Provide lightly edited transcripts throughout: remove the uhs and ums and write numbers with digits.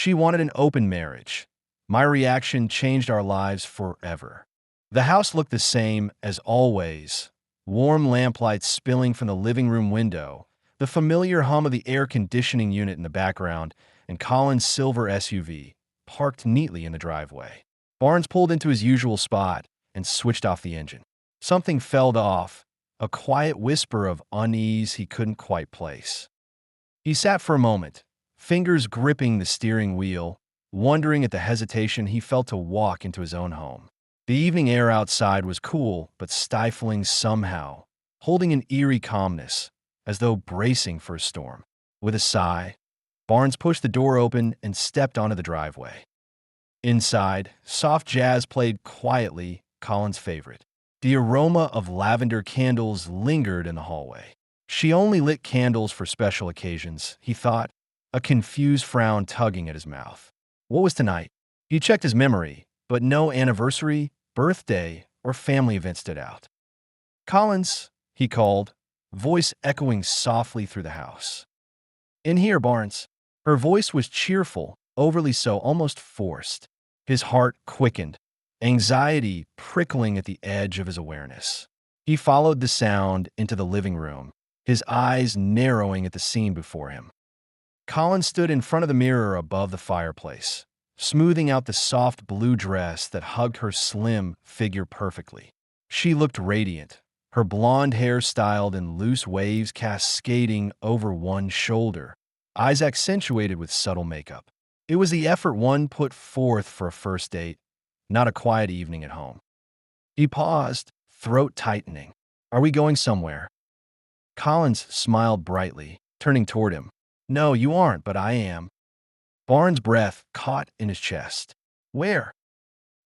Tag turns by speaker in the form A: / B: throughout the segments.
A: She wanted an open marriage. My reaction changed our lives forever. The house looked the same as always. Warm lamplight spilling from the living room window, the familiar hum of the air conditioning unit in the background, and Colin's silver SUV, parked neatly in the driveway. Barnes pulled into his usual spot and switched off the engine. Something fell off, a quiet whisper of unease he couldn't quite place. He sat for a moment, fingers gripping the steering wheel, wondering at the hesitation he felt to walk into his own home. The evening air outside was cool but stifling somehow, holding an eerie calmness, as though bracing for a storm. With a sigh, Barnes pushed the door open and stepped onto the driveway. Inside, soft jazz played quietly, Colin's favorite. The aroma of lavender candles lingered in the hallway. She only lit candles for special occasions, he thought, a confused frown tugging at his mouth. What was tonight? He checked his memory, but no anniversary, birthday, or family event stood out. Collins, he called, voice echoing softly through the house. In here, Barnes. Her voice was cheerful, overly so, almost forced. His heart quickened, anxiety prickling at the edge of his awareness. He followed the sound into the living room, his eyes narrowing at the scene before him. Colin stood in front of the mirror above the fireplace, smoothing out the soft blue dress that hugged her slim figure perfectly. She looked radiant, her blonde hair styled in loose waves cascading over one shoulder, eyes accentuated with subtle makeup. It was the effort one put forth for a first date, not a quiet evening at home. He paused, throat tightening. Are we going somewhere? Collins smiled brightly, turning toward him. No, you aren't, but I am. Barnes' breath caught in his chest. Where?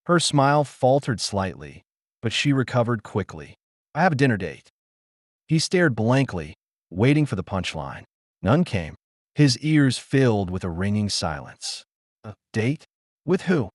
A: Her smile faltered slightly, but she recovered quickly. I have a dinner date. He stared blankly, waiting for the punchline. None came. His ears filled with a ringing silence. A date? With who?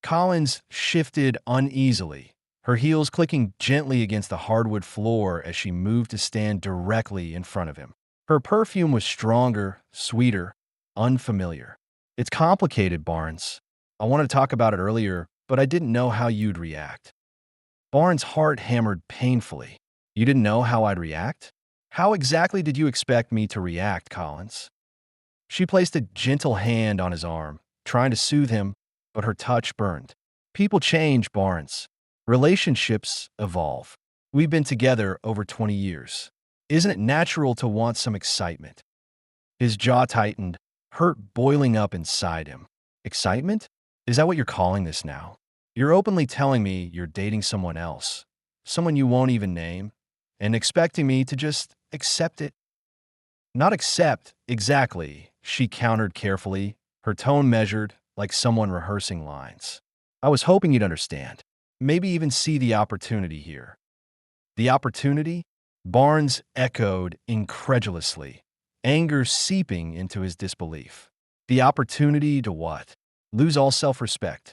A: Collins shifted uneasily, her heels clicking gently against the hardwood floor as she moved to stand directly in front of him. Her perfume was stronger, sweeter, unfamiliar. It's complicated, Barnes. I wanted to talk about it earlier, but I didn't know how you'd react. Barnes' heart hammered painfully. You didn't know how I'd react? How exactly did you expect me to react, Collins? She placed a gentle hand on his arm, trying to soothe him, but her touch burned. People change, Barnes. Relationships evolve. We've been together over 20 years. Isn't it natural to want some excitement? His jaw tightened, hurt boiling up inside him. Excitement? Is that what you're calling this now? You're openly telling me you're dating someone else, someone you won't even name, and expecting me to just accept it? Not accept, exactly, she countered carefully, her tone measured, like someone rehearsing lines. I was hoping you'd understand, maybe even see the opportunity here. The opportunity? Barnes echoed incredulously, anger seeping into his disbelief. The opportunity to what? Lose all self-respect.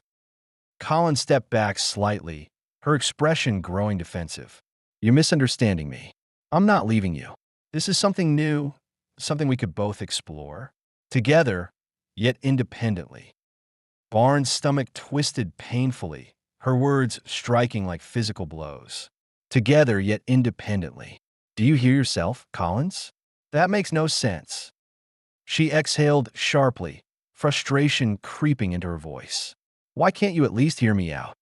A: Colin stepped back slightly, her expression growing defensive. You're misunderstanding me. I'm not leaving you. This is something new, something we could both explore. Together, yet independently. Barnes' stomach twisted painfully, her words striking like physical blows. Together, yet independently. Do you hear yourself, Collins? That makes no sense. She exhaled sharply, frustration creeping into her voice. Why can't you at least hear me out?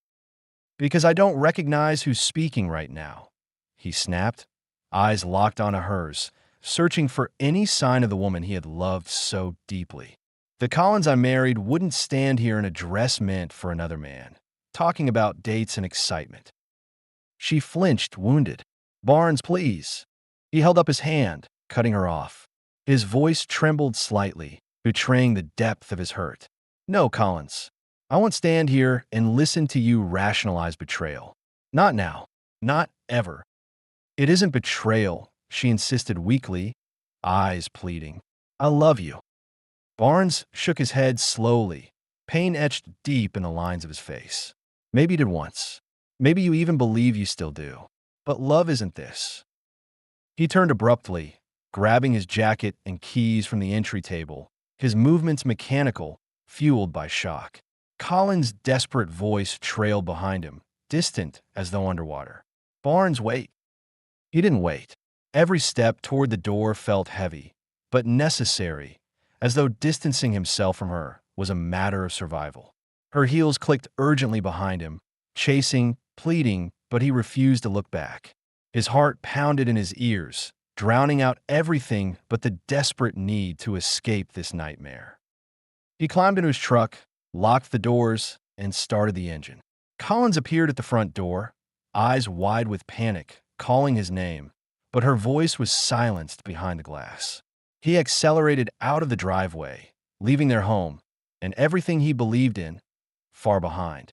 A: Because I don't recognize who's speaking right now, he snapped, eyes locked onto hers, searching for any sign of the woman he had loved so deeply. The Collins I married wouldn't stand here in a dress meant for another man, talking about dates and excitement. She flinched, wounded. Barnes, please. He held up his hand, cutting her off. His voice trembled slightly, betraying the depth of his hurt. No, Collins. I won't stand here and listen to you rationalize betrayal. Not now. Not ever. It isn't betrayal, she insisted weakly, eyes pleading. I love you. Barnes shook his head slowly, pain etched deep in the lines of his face. Maybe you did once. Maybe you even believe you still do. But love isn't this. He turned abruptly, grabbing his jacket and keys from the entry table, his movements mechanical, fueled by shock. Colin's desperate voice trailed behind him, distant as though underwater. Barnes, wait. He didn't wait. Every step toward the door felt heavy, but necessary, as though distancing himself from her was a matter of survival. Her heels clicked urgently behind him, chasing, pleading, but he refused to look back. His heart pounded in his ears, drowning out everything but the desperate need to escape this nightmare. He climbed into his truck, locked the doors, and started the engine. Collins appeared at the front door, eyes wide with panic, calling his name, but her voice was silenced behind the glass. He accelerated out of the driveway, leaving their home, and everything he believed in, far behind.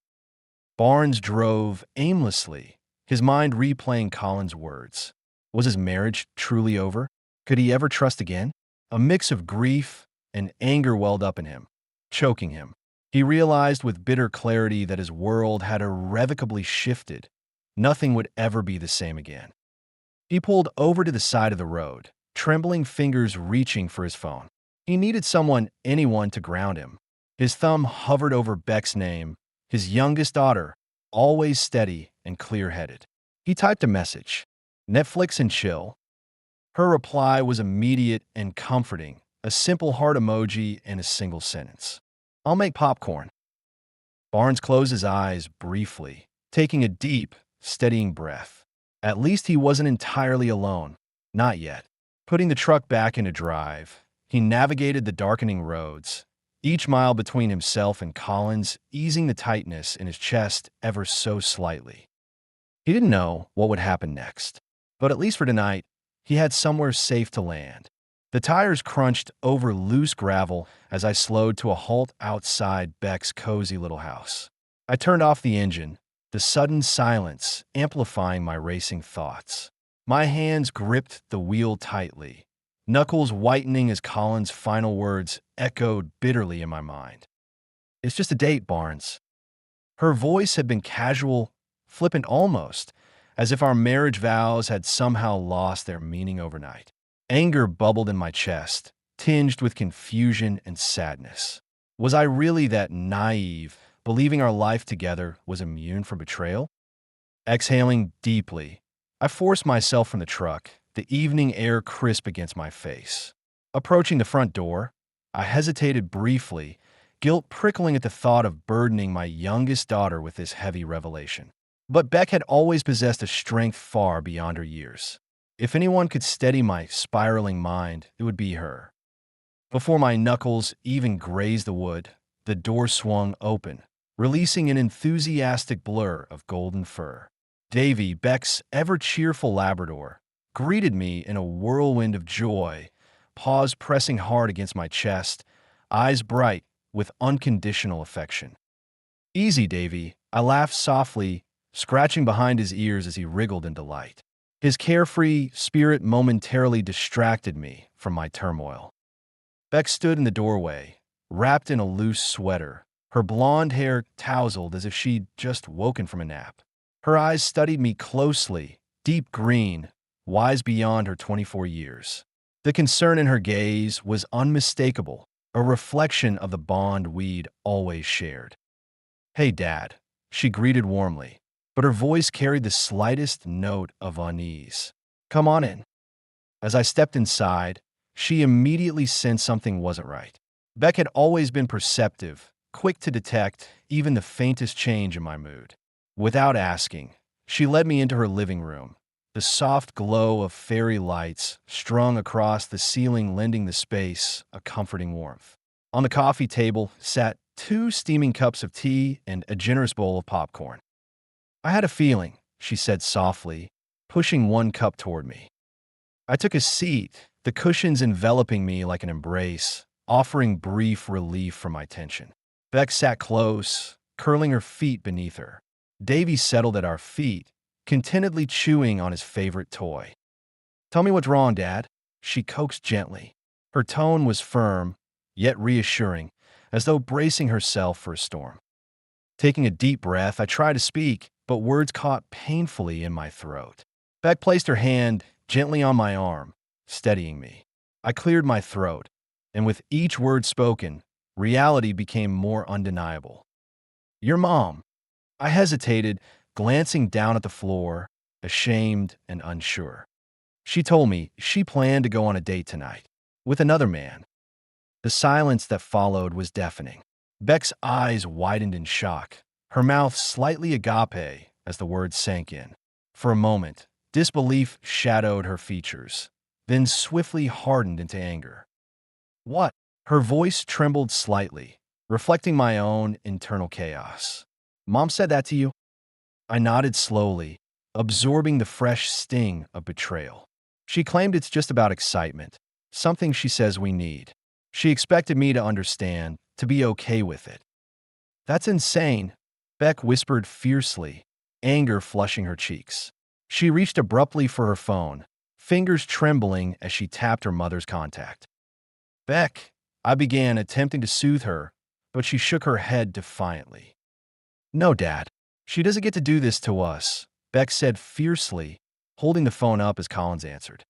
A: Barnes drove aimlessly, his mind replaying Colin's words. Was his marriage truly over? Could he ever trust again? A mix of grief and anger welled up in him, choking him. He realized with bitter clarity that his world had irrevocably shifted. Nothing would ever be the same again. He pulled over to the side of the road, trembling fingers reaching for his phone. He needed anyone to ground him. His thumb hovered over Beck's name, his youngest daughter, always steady and clear-headed. He typed a message, Netflix and chill. Her reply was immediate and comforting, a simple heart emoji and a single sentence. I'll make popcorn. Barnes closed his eyes briefly, taking a deep, steadying breath. At least he wasn't entirely alone. Not yet. Putting the truck back into drive, he navigated the darkening roads, each mile between himself and Collins easing the tightness in his chest ever so slightly. He didn't know what would happen next, but at least for tonight, he had somewhere safe to land. The tires crunched over loose gravel as I slowed to a halt outside Beck's cozy little house. I turned off the engine, the sudden silence amplifying my racing thoughts. My hands gripped the wheel tightly, knuckles whitening as Colin's final words echoed bitterly in my mind. It's just a date, Barnes. Her voice had been casual, flippant almost, as if our marriage vows had somehow lost their meaning overnight. Anger bubbled in my chest, tinged with confusion and sadness. Was I really that naive, believing our life together was immune from betrayal? Exhaling deeply, I forced myself from the truck, the evening air crisp against my face. Approaching the front door, I hesitated briefly, guilt prickling at the thought of burdening my youngest daughter with this heavy revelation. But Beck had always possessed a strength far beyond her years. If anyone could steady my spiraling mind, it would be her. Before my knuckles even grazed the wood, the door swung open, releasing an enthusiastic blur of golden fur. Davy, Beck's ever-cheerful Labrador, greeted me in a whirlwind of joy, paws pressing hard against my chest, eyes bright with unconditional affection. Easy, Davy, I laughed softly, scratching behind his ears as he wriggled in delight. His carefree spirit momentarily distracted me from my turmoil. Beck stood in the doorway, wrapped in a loose sweater, her blonde hair tousled as if she'd just woken from a nap. Her eyes studied me closely, deep green, wise beyond her 24 years. The concern in her gaze was unmistakable, a reflection of the bond we'd always shared. Hey, Dad, she greeted warmly, but her voice carried the slightest note of unease. Come on in. As I stepped inside, she immediately sensed something wasn't right. Beck had always been perceptive, quick to detect even the faintest change in my mood. Without asking, she led me into her living room, the soft glow of fairy lights strung across the ceiling lending the space a comforting warmth. On the coffee table sat 2 steaming cups of tea and a generous bowl of popcorn. I had a feeling, she said softly, pushing one cup toward me. I took a seat, the cushions enveloping me like an embrace, offering brief relief from my tension. Beck sat close, curling her feet beneath her. Davy settled at our feet, contentedly chewing on his favorite toy. Tell me what's wrong, Dad, she coaxed gently. Her tone was firm, yet reassuring, as though bracing herself for a storm. Taking a deep breath, I tried to speak, but words caught painfully in my throat. Beck placed her hand gently on my arm, steadying me. I cleared my throat, and with each word spoken, reality became more undeniable. Your mom. I hesitated, glancing down at the floor, ashamed and unsure. She told me she planned to go on a date tonight with another man. The silence that followed was deafening. Beck's eyes widened in shock, her mouth slightly agape as the words sank in. For a moment, disbelief shadowed her features, then swiftly hardened into anger. What? Her voice trembled slightly, reflecting my own internal chaos. Mom said that to you? I nodded slowly, absorbing the fresh sting of betrayal. She claimed it's just about excitement, something she says we need. She expected me to understand, to be okay with it. That's insane, Beck whispered fiercely, anger flushing her cheeks. She reached abruptly for her phone, fingers trembling as she tapped her mother's contact. Beck, I began, attempting to soothe her, but she shook her head defiantly. No, Dad. She doesn't get to do this to us, Beck said fiercely, holding the phone up as Collins answered.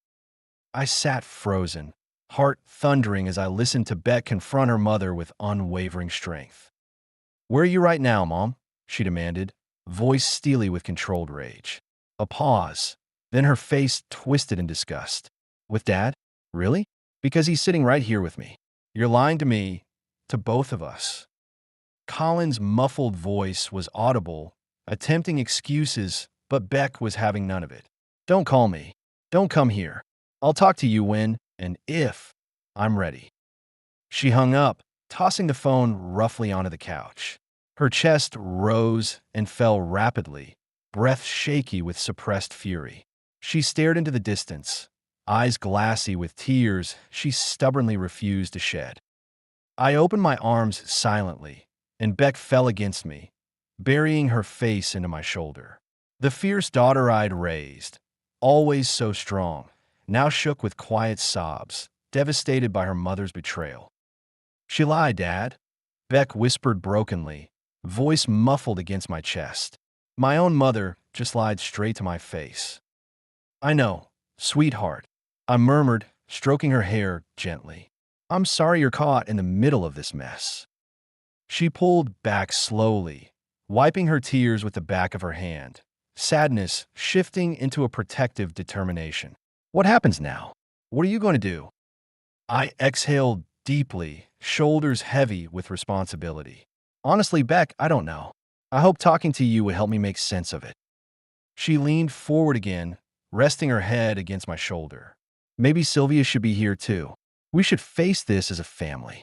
A: I sat frozen, heart thundering as I listened to Beck confront her mother with unwavering strength. Where are you right now, Mom? She demanded, voice steely with controlled rage. A pause, then her face twisted in disgust. With Dad? Really? Because he's sitting right here with me. You're lying to me, to both of us. Colin's muffled voice was audible, attempting excuses, but Beck was having none of it. Don't call me. Don't come here. I'll talk to you when, and if, I'm ready. She hung up, tossing the phone roughly onto the couch. Her chest rose and fell rapidly, breath shaky with suppressed fury. She stared into the distance, eyes glassy with tears she stubbornly refused to shed. I opened my arms silently, and Beck fell against me, burying her face into my shoulder. The fierce daughter I'd raised, always so strong, now shook with quiet sobs, devastated by her mother's betrayal. She lied, Dad, Beck whispered brokenly, voice muffled against my chest. My own mother just lied straight to my face. I know, sweetheart, I murmured, stroking her hair gently. I'm sorry you're caught in the middle of this mess. She pulled back slowly, wiping her tears with the back of her hand, sadness shifting into a protective determination. What happens now? What are you going to do? I exhaled deeply, shoulders heavy with responsibility. Honestly, Beck, I don't know. I hope talking to you would help me make sense of it. She leaned forward again, resting her head against my shoulder. Maybe Sylvia should be here too. We should face this as a family.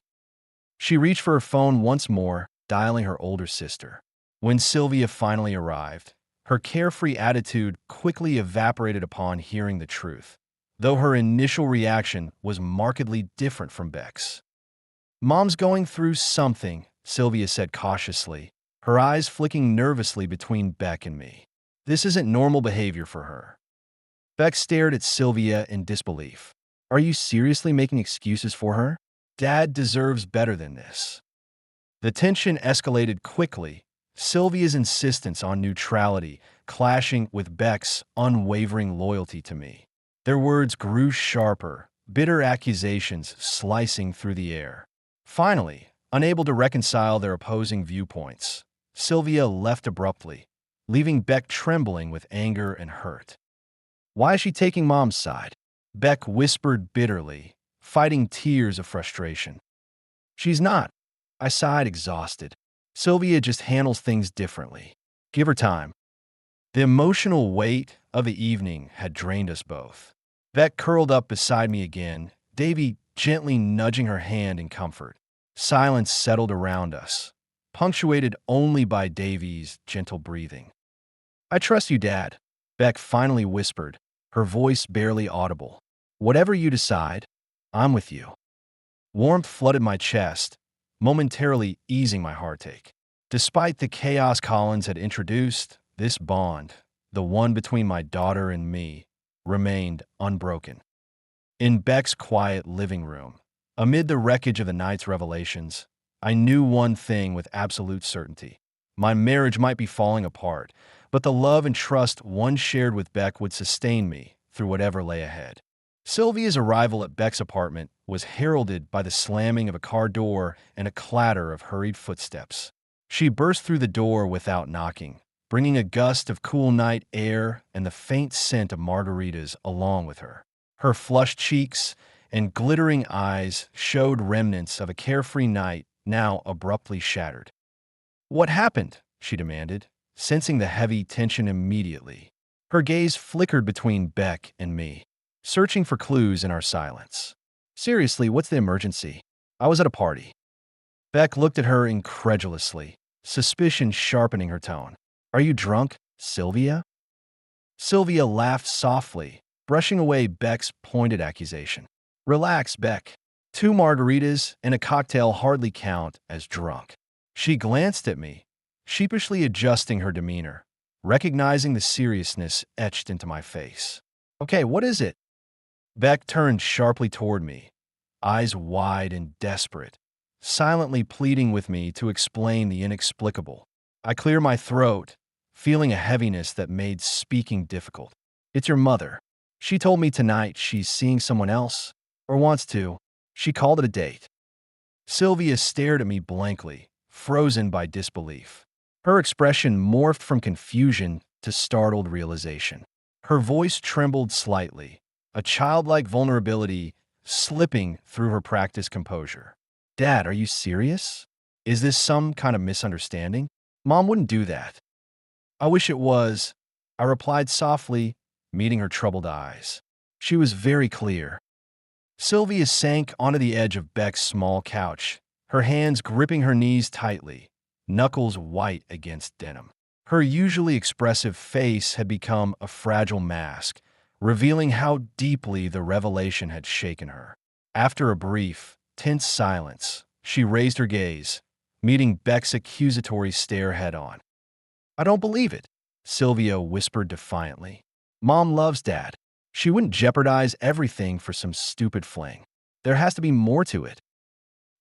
A: She reached for her phone once more, dialing her older sister. When Sylvia finally arrived, her carefree attitude quickly evaporated upon hearing the truth, though her initial reaction was markedly different from Beck's. Mom's going through something, Sylvia said cautiously, her eyes flicking nervously between Beck and me. This isn't normal behavior for her. Beck stared at Sylvia in disbelief. Are you seriously making excuses for her? Dad deserves better than this. The tension escalated quickly, Sylvia's insistence on neutrality clashing with Beck's unwavering loyalty to me. Their words grew sharper, bitter accusations slicing through the air. Finally, unable to reconcile their opposing viewpoints, Sylvia left abruptly, leaving Beck trembling with anger and hurt. Why is she taking Mom's side? Beck whispered bitterly, fighting tears of frustration. She's not. I sighed, exhausted. Sylvia just handles things differently. Give her time. The emotional weight of the evening had drained us both. Beck curled up beside me again, Davy gently nudging her hand in comfort. Silence settled around us, punctuated only by Davy's gentle breathing. I trust you, Dad, Beck finally whispered, her voice barely audible. Whatever you decide, I'm with you. Warmth flooded my chest, momentarily easing my heartache. Despite the chaos Collins had introduced, this bond, the one between my daughter and me, remained unbroken. In Beck's quiet living room, amid the wreckage of the night's revelations, I knew one thing with absolute certainty. My marriage might be falling apart, but the love and trust one shared with Beck would sustain me through whatever lay ahead. Sylvia's arrival at Beck's apartment was heralded by the slamming of a car door and a clatter of hurried footsteps. She burst through the door without knocking, bringing a gust of cool night air and the faint scent of margaritas along with her. Her flushed cheeks and glittering eyes showed remnants of a carefree night now abruptly shattered. "What happened?" she demanded, sensing the heavy tension immediately. Her gaze flickered between Beck and me, searching for clues in our silence. "Seriously, what's the emergency? I was at a party." Beck looked at her incredulously, suspicion sharpening her tone. "Are you drunk, Sylvia?" Sylvia laughed softly, brushing away Beck's pointed accusation. "Relax, Beck. 2 margaritas and a cocktail hardly count as drunk." She glanced at me, sheepishly adjusting her demeanor, recognizing the seriousness etched into my face. "Okay, what is it?" Beck turned sharply toward me, eyes wide and desperate, silently pleading with me to explain the inexplicable. I cleared my throat, feeling a heaviness that made speaking difficult. "It's your mother. She told me tonight she's seeing someone else, or wants to. She called it a date." Sylvia stared at me blankly, frozen by disbelief. Her expression morphed from confusion to startled realization. Her voice trembled slightly, a childlike vulnerability slipping through her practiced composure. "Dad, are you serious? Is this some kind of misunderstanding? Mom wouldn't do that." "I wish it was," I replied softly, meeting her troubled eyes. She was very clear. Sylvia sank onto the edge of Beck's small couch, her hands gripping her knees tightly, knuckles white against denim. Her usually expressive face had become a fragile mask, revealing how deeply the revelation had shaken her. After a brief, tense silence, she raised her gaze, meeting Beck's accusatory stare head-on. "I don't believe it," Sylvia whispered defiantly. "Mom loves Dad. She wouldn't jeopardize everything for some stupid fling. There has to be more to it."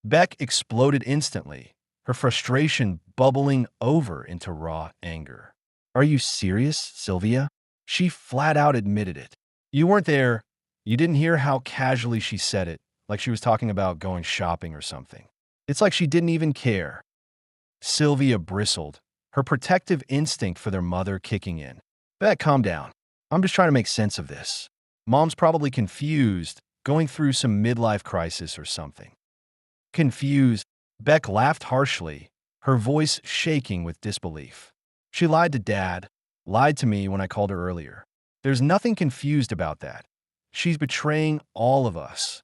A: Beck exploded instantly, her frustration bubbling over into raw anger. "Are you serious, Sylvia?" She flat out admitted it. "You weren't there. You didn't hear how casually she said it, like she was talking about going shopping or something. It's like she didn't even care." Sylvia bristled, her protective instinct for their mother kicking in. "Beck, calm down. I'm just trying to make sense of this. Mom's probably confused, going through some midlife crisis or something." "Confused?" Beck laughed harshly, her voice shaking with disbelief. "She lied to Dad, lied to me when I called her earlier. There's nothing confused about that. She's betraying all of us."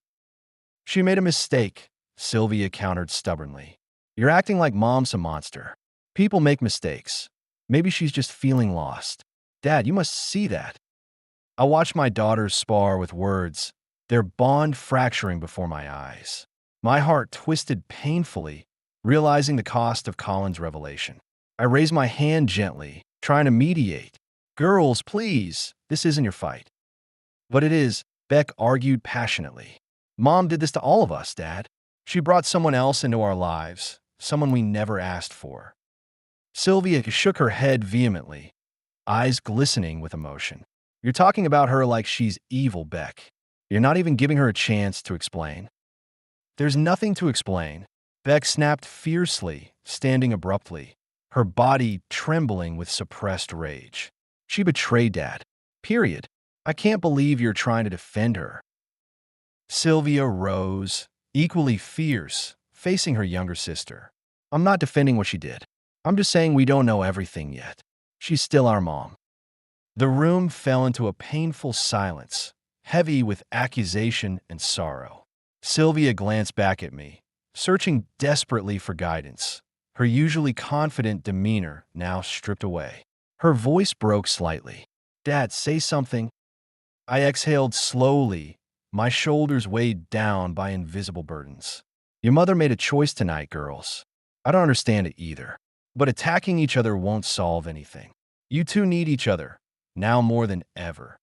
A: "She made a mistake," Sylvia countered stubbornly. "You're acting like Mom's a monster. People make mistakes. Maybe she's just feeling lost. Dad, you must see that." I watched my daughters spar with words, their bond fracturing before my eyes. My heart twisted painfully, realizing the cost of Colin's revelation. I raised my hand gently, trying to mediate. "Girls, please, this isn't your fight." "But it is," Beck argued passionately. "Mom did this to all of us, Dad. She brought someone else into our lives, someone we never asked for." Sylvia shook her head vehemently, eyes glistening with emotion. "You're talking about her like she's evil, Beck. You're not even giving her a chance to explain." "There's nothing to explain." Beck snapped fiercely, standing abruptly, her body trembling with suppressed rage. "She betrayed Dad. Period. I can't believe you're trying to defend her." Sylvia rose, equally fierce, facing her younger sister. "I'm not defending what she did. I'm just saying we don't know everything yet. She's still our mom." The room fell into a painful silence, heavy with accusation and sorrow. Sylvia glanced back at me, searching desperately for guidance, her usually confident demeanor now stripped away. Her voice broke slightly. "Dad, say something." I exhaled slowly, my shoulders weighed down by invisible burdens. "Your mother made a choice tonight, girls. I don't understand it either. But attacking each other won't solve anything. You two need each other, now more than ever."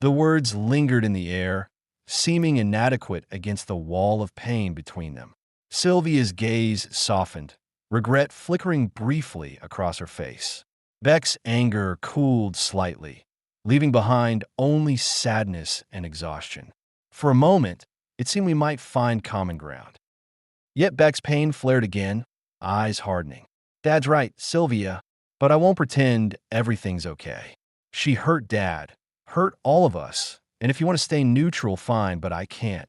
A: The words lingered in the air, seeming inadequate against the wall of pain between them. Sylvia's gaze softened, regret flickering briefly across her face. Beck's anger cooled slightly, leaving behind only sadness and exhaustion. For a moment, it seemed we might find common ground. Yet Beck's pain flared again, eyes hardening. Dad's right, Sylvia, but I won't pretend everything's okay. She hurt Dad, hurt all of us, and if you want to stay neutral, fine, but I can't.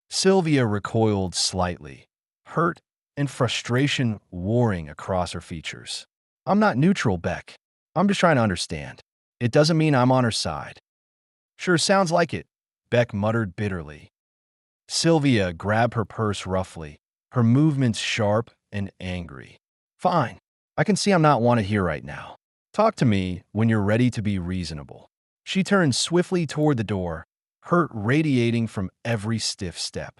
A: Sylvia recoiled slightly, hurt and frustration warring across her features. I'm not neutral, Beck. I'm just trying to understand. It doesn't mean I'm on her side. Sure sounds like it, Beck muttered bitterly. Sylvia grabbed her purse roughly, her movements sharp and angry. Fine. I can see I'm not wanted here right now. Talk to me when you're ready to be reasonable. She turned swiftly toward the door, hurt radiating from every stiff step.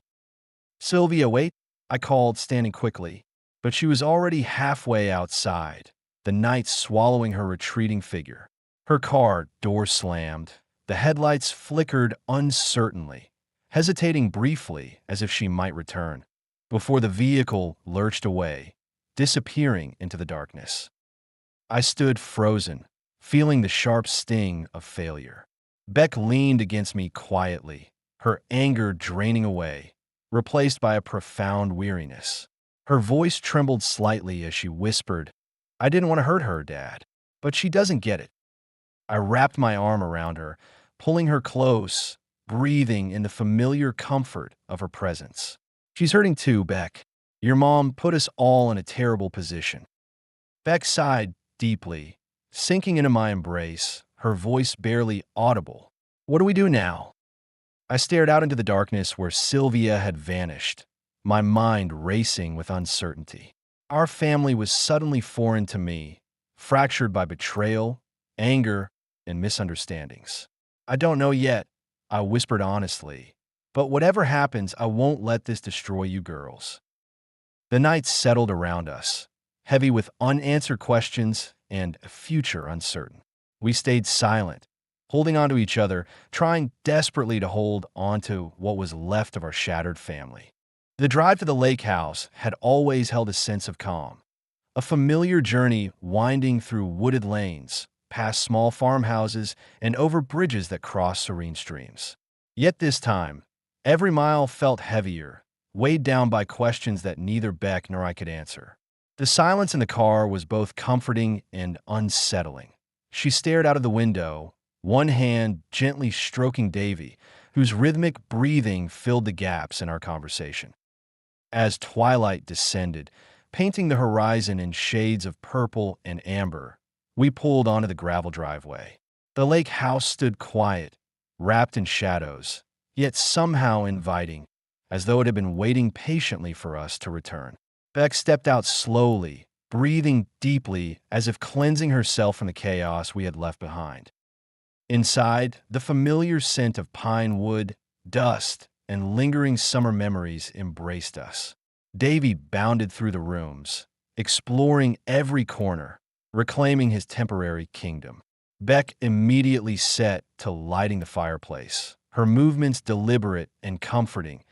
A: Sylvia, wait, I called, standing quickly, but she was already halfway outside, the night swallowing her retreating figure. Her car door slammed, the headlights flickered uncertainly, hesitating briefly as if she might return, before the vehicle lurched away, disappearing into the darkness. I stood frozen, feeling the sharp sting of failure. Beck leaned against me quietly, her anger draining away, replaced by a profound weariness. Her voice trembled slightly as she whispered, I didn't want to hurt her, Dad, but she doesn't get it. I wrapped my arm around her, pulling her close, breathing in the familiar comfort of her presence. She's hurting too, Beck. Your mom put us all in a terrible position. Beck sighed deeply, sinking into my embrace, her voice barely audible. What do we do now? I stared out into the darkness where Sylvia had vanished, my mind racing with uncertainty. Our family was suddenly foreign to me, fractured by betrayal, anger, and misunderstandings. I don't know yet, I whispered honestly, but whatever happens, I won't let this destroy you girls. The night settled around us, heavy with unanswered questions and a future uncertain. We stayed silent, holding on to each other, trying desperately to hold on to what was left of our shattered family. The drive to the lake house had always held a sense of calm, a familiar journey winding through wooded lanes, past small farmhouses, and over bridges that crossed serene streams. Yet this time, every mile felt heavier, weighed down by questions that neither Beck nor I could answer. The silence in the car was both comforting and unsettling. She stared out of the window, one hand gently stroking Davy, whose rhythmic breathing filled the gaps in our conversation. As twilight descended, painting the horizon in shades of purple and amber, we pulled onto the gravel driveway. The lake house stood quiet, wrapped in shadows, yet somehow inviting, as though it had been waiting patiently for us to return. Beck stepped out slowly, breathing deeply as if cleansing herself from the chaos we had left behind. Inside, the familiar scent of pine wood, dust, and lingering summer memories embraced us. Davy bounded through the rooms, exploring every corner, reclaiming his temporary kingdom. Beck immediately set to lighting the fireplace, her movements deliberate and comforting,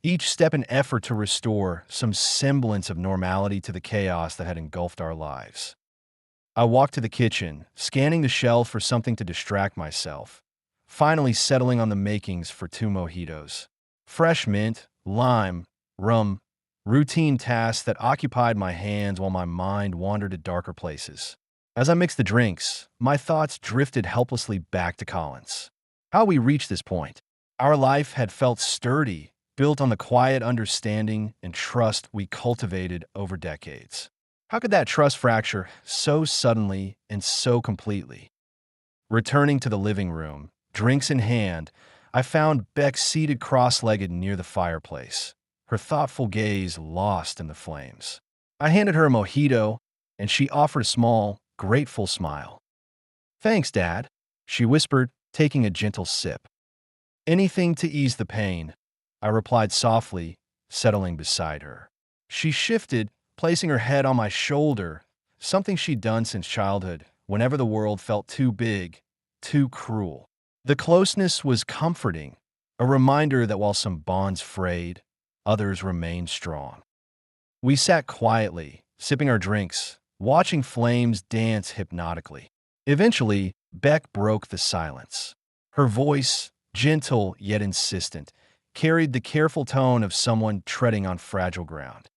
A: each step an effort to restore some semblance of normality to the chaos that had engulfed our lives. I walked to the kitchen, scanning the shelf for something to distract myself, finally settling on the makings for 2 mojitos. Fresh mint, lime, rum, routine tasks that occupied my hands while my mind wandered to darker places. As I mixed the drinks, my thoughts drifted helplessly back to Collins. How we reached this point. Our life had felt sturdy, built on the quiet understanding and trust we cultivated over decades. How could that trust fracture so suddenly and so completely? Returning to the living room, drinks in hand, I found Beck seated cross-legged near the fireplace, her thoughtful gaze lost in the flames. I handed her a mojito, and she offered a small, grateful smile. Thanks, Dad, she whispered, taking a gentle sip. Anything to ease the pain, I replied softly, settling beside her. She shifted, placing her head on my shoulder, something she'd done since childhood, whenever the world felt too big, too cruel. The closeness was comforting, a reminder that while some bonds frayed, others remained strong. We sat quietly, sipping our drinks, watching flames dance hypnotically. Eventually, Beck broke the silence. Her voice, gentle yet insistent, carried the careful tone of someone treading on fragile ground.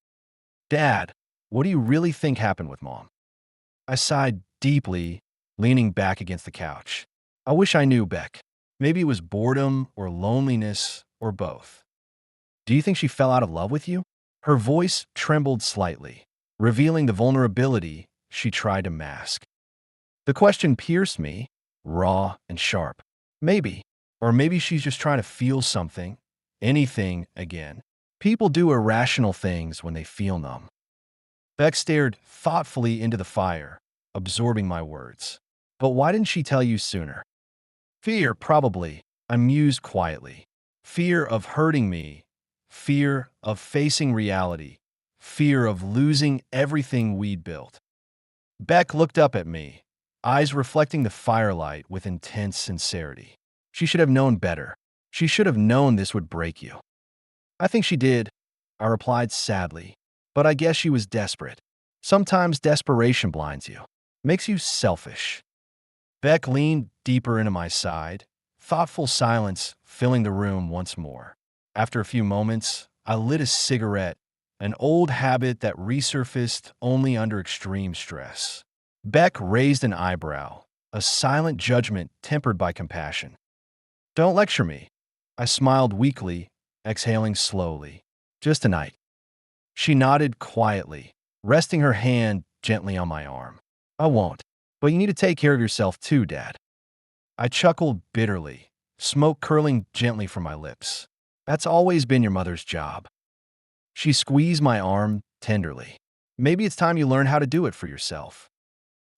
A: Dad, what do you really think happened with Mom? I sighed deeply, leaning back against the couch. I wish I knew, Beck. Maybe it was boredom or loneliness or both. Do you think she fell out of love with you? Her voice trembled slightly, revealing the vulnerability she tried to mask. The question pierced me, raw and sharp. Maybe. Or maybe she's just trying to feel something, anything again. People do irrational things when they feel numb. Beck stared thoughtfully into the fire, absorbing my words. But why didn't she tell you sooner? Fear, probably, I mused quietly. Fear of hurting me, fear of facing reality, fear of losing everything we'd built. Beck looked up at me, eyes reflecting the firelight with intense sincerity. She should have known better. She should have known this would break you. I think she did, I replied sadly, but I guess she was desperate. Sometimes desperation blinds you, makes you selfish. Beck leaned deeper into my side, thoughtful silence filling the room once more. After a few moments, I lit a cigarette, an old habit that resurfaced only under extreme stress. Beck raised an eyebrow, a silent judgment tempered by compassion. Don't lecture me. I smiled weakly, exhaling slowly. Just a night. She nodded quietly, resting her hand gently on my arm. I won't, but you need to take care of yourself too, Dad. I chuckled bitterly, smoke curling gently from my lips. That's always been your mother's job. She squeezed my arm tenderly. Maybe it's time you learn how to do it for yourself.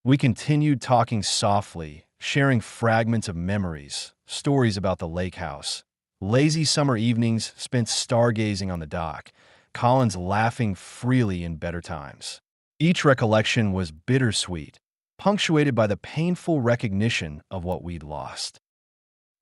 A: We continued talking softly, sharing fragments of memories, stories about the lake house, lazy summer evenings spent stargazing on the dock, Collins laughing freely in better times. Each recollection was bittersweet, punctuated by the painful recognition of what we'd lost.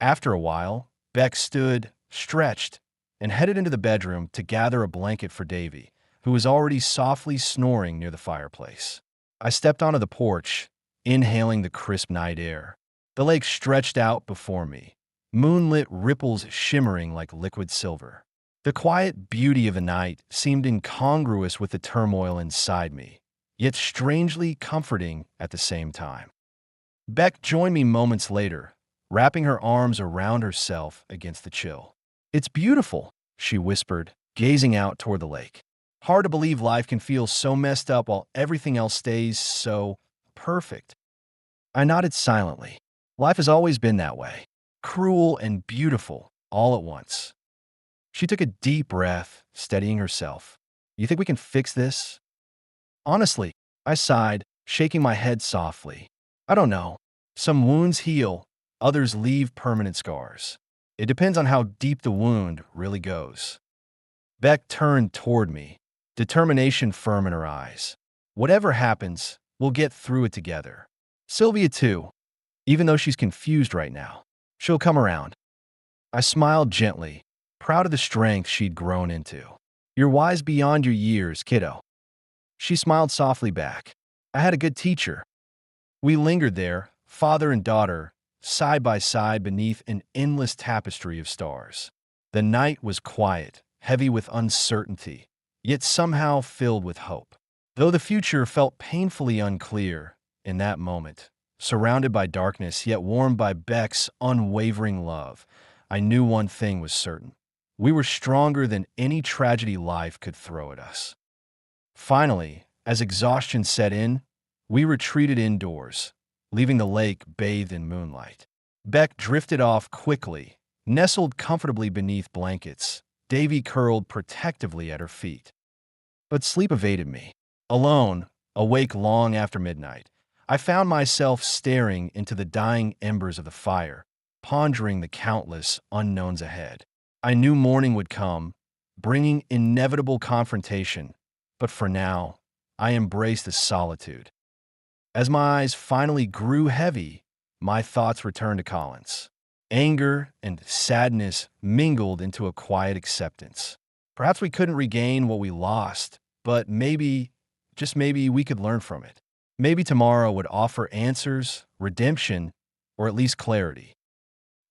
A: After a while, Beck stood, stretched, and headed into the bedroom to gather a blanket for Davy, who was already softly snoring near the fireplace. I stepped onto the porch, inhaling the crisp night air. The lake stretched out before me, moonlit ripples shimmering like liquid silver. The quiet beauty of the night seemed incongruous with the turmoil inside me, yet strangely comforting at the same time. Beck joined me moments later, wrapping her arms around herself against the chill. It's beautiful, she whispered, gazing out toward the lake. Hard to believe life can feel so messed up while everything else stays so perfect. I nodded silently. Life has always been that way, cruel and beautiful all at once. She took a deep breath, steadying herself. You think we can fix this? Honestly, I sighed, shaking my head softly. I don't know. Some wounds heal, others leave permanent scars. It depends on how deep the wound really goes. Beck turned toward me, determination firm in her eyes. Whatever happens, we'll get through it together. Sylvia too, even though she's confused right now. She'll come around. I smiled gently, proud of the strength she'd grown into. You're wise beyond your years, kiddo. She smiled softly back. I had a good teacher. We lingered there, father and daughter, side by side beneath an endless tapestry of stars. The night was quiet, heavy with uncertainty, yet somehow filled with hope. Though the future felt painfully unclear in that moment, surrounded by darkness yet warmed by Beck's unwavering love, I knew one thing was certain. We were stronger than any tragedy life could throw at us. Finally, as exhaustion set in, we retreated indoors, leaving the lake bathed in moonlight. Beck drifted off quickly, nestled comfortably beneath blankets, Davy curled protectively at her feet. But sleep evaded me. Alone, awake long after midnight, I found myself staring into the dying embers of the fire, pondering the countless unknowns ahead. I knew morning would come, bringing inevitable confrontation, but for now, I embraced the solitude. As my eyes finally grew heavy, my thoughts returned to Collins. Anger and sadness mingled into a quiet acceptance. Perhaps we couldn't regain what we lost, but maybe, just maybe, we could learn from it. Maybe tomorrow would offer answers, redemption, or at least clarity.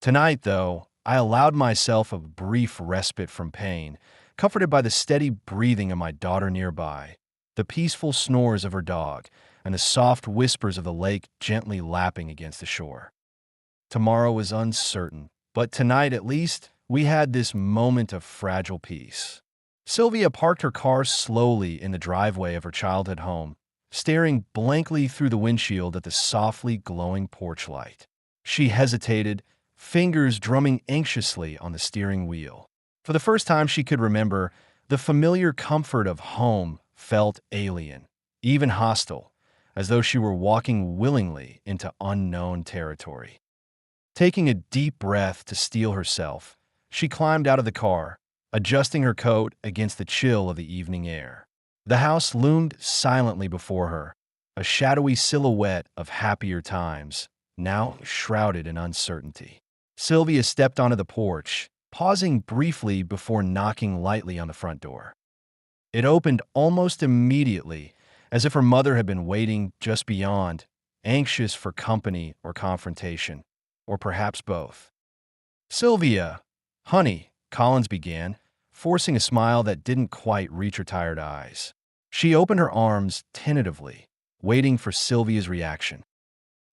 A: Tonight, though, I allowed myself a brief respite from pain, comforted by the steady breathing of my daughter nearby, the peaceful snores of her dog, and the soft whispers of the lake gently lapping against the shore. Tomorrow was uncertain, but tonight at least, we had this moment of fragile peace. Sylvia parked her car slowly in the driveway of her childhood home, staring blankly through the windshield at the softly glowing porch light. She hesitated, fingers drumming anxiously on the steering wheel. For the first time she could remember, the familiar comfort of home felt alien, even hostile, as though she were walking willingly into unknown territory. Taking a deep breath to steel herself, she climbed out of the car, adjusting her coat against the chill of the evening air. The house loomed silently before her, a shadowy silhouette of happier times, now shrouded in uncertainty. Sylvia stepped onto the porch, pausing briefly before knocking lightly on the front door. It opened almost immediately, as if her mother had been waiting just beyond, anxious for company or confrontation, or perhaps both. "Sylvia, honey," Collins began, forcing a smile that didn't quite reach her tired eyes. She opened her arms tentatively, waiting for Sylvia's reaction.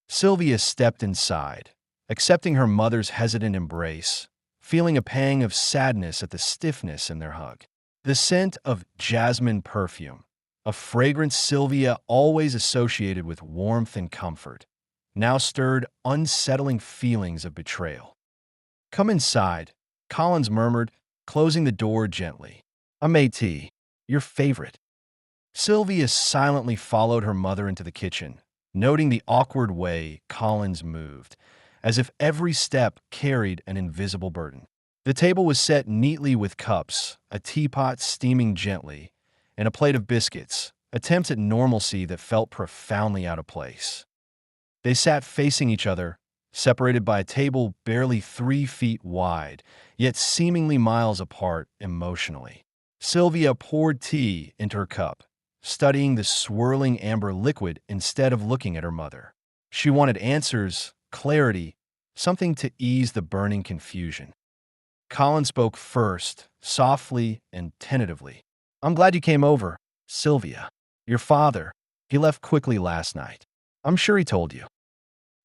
A: Sylvia stepped inside, accepting her mother's hesitant embrace, feeling a pang of sadness at the stiffness in their hug. The scent of jasmine perfume, a fragrance Sylvia always associated with warmth and comfort, now stirred unsettling feelings of betrayal. "Come inside," Collins murmured, closing the door gently. "I made tea. Your favorite." Sylvia silently followed her mother into the kitchen, noting the awkward way Collins moved, as if every step carried an invisible burden. The table was set neatly with cups, a teapot steaming gently, and a plate of biscuits, attempts at normalcy that felt profoundly out of place. They sat facing each other, separated by a table barely 3 feet wide, yet seemingly miles apart emotionally. Sylvia poured tea into her cup, studying the swirling amber liquid instead of looking at her mother. She wanted answers, clarity, something to ease the burning confusion. Colin spoke first, softly and tentatively. "I'm glad you came over, Sylvia. Your father, he left quickly last night. I'm sure he told you."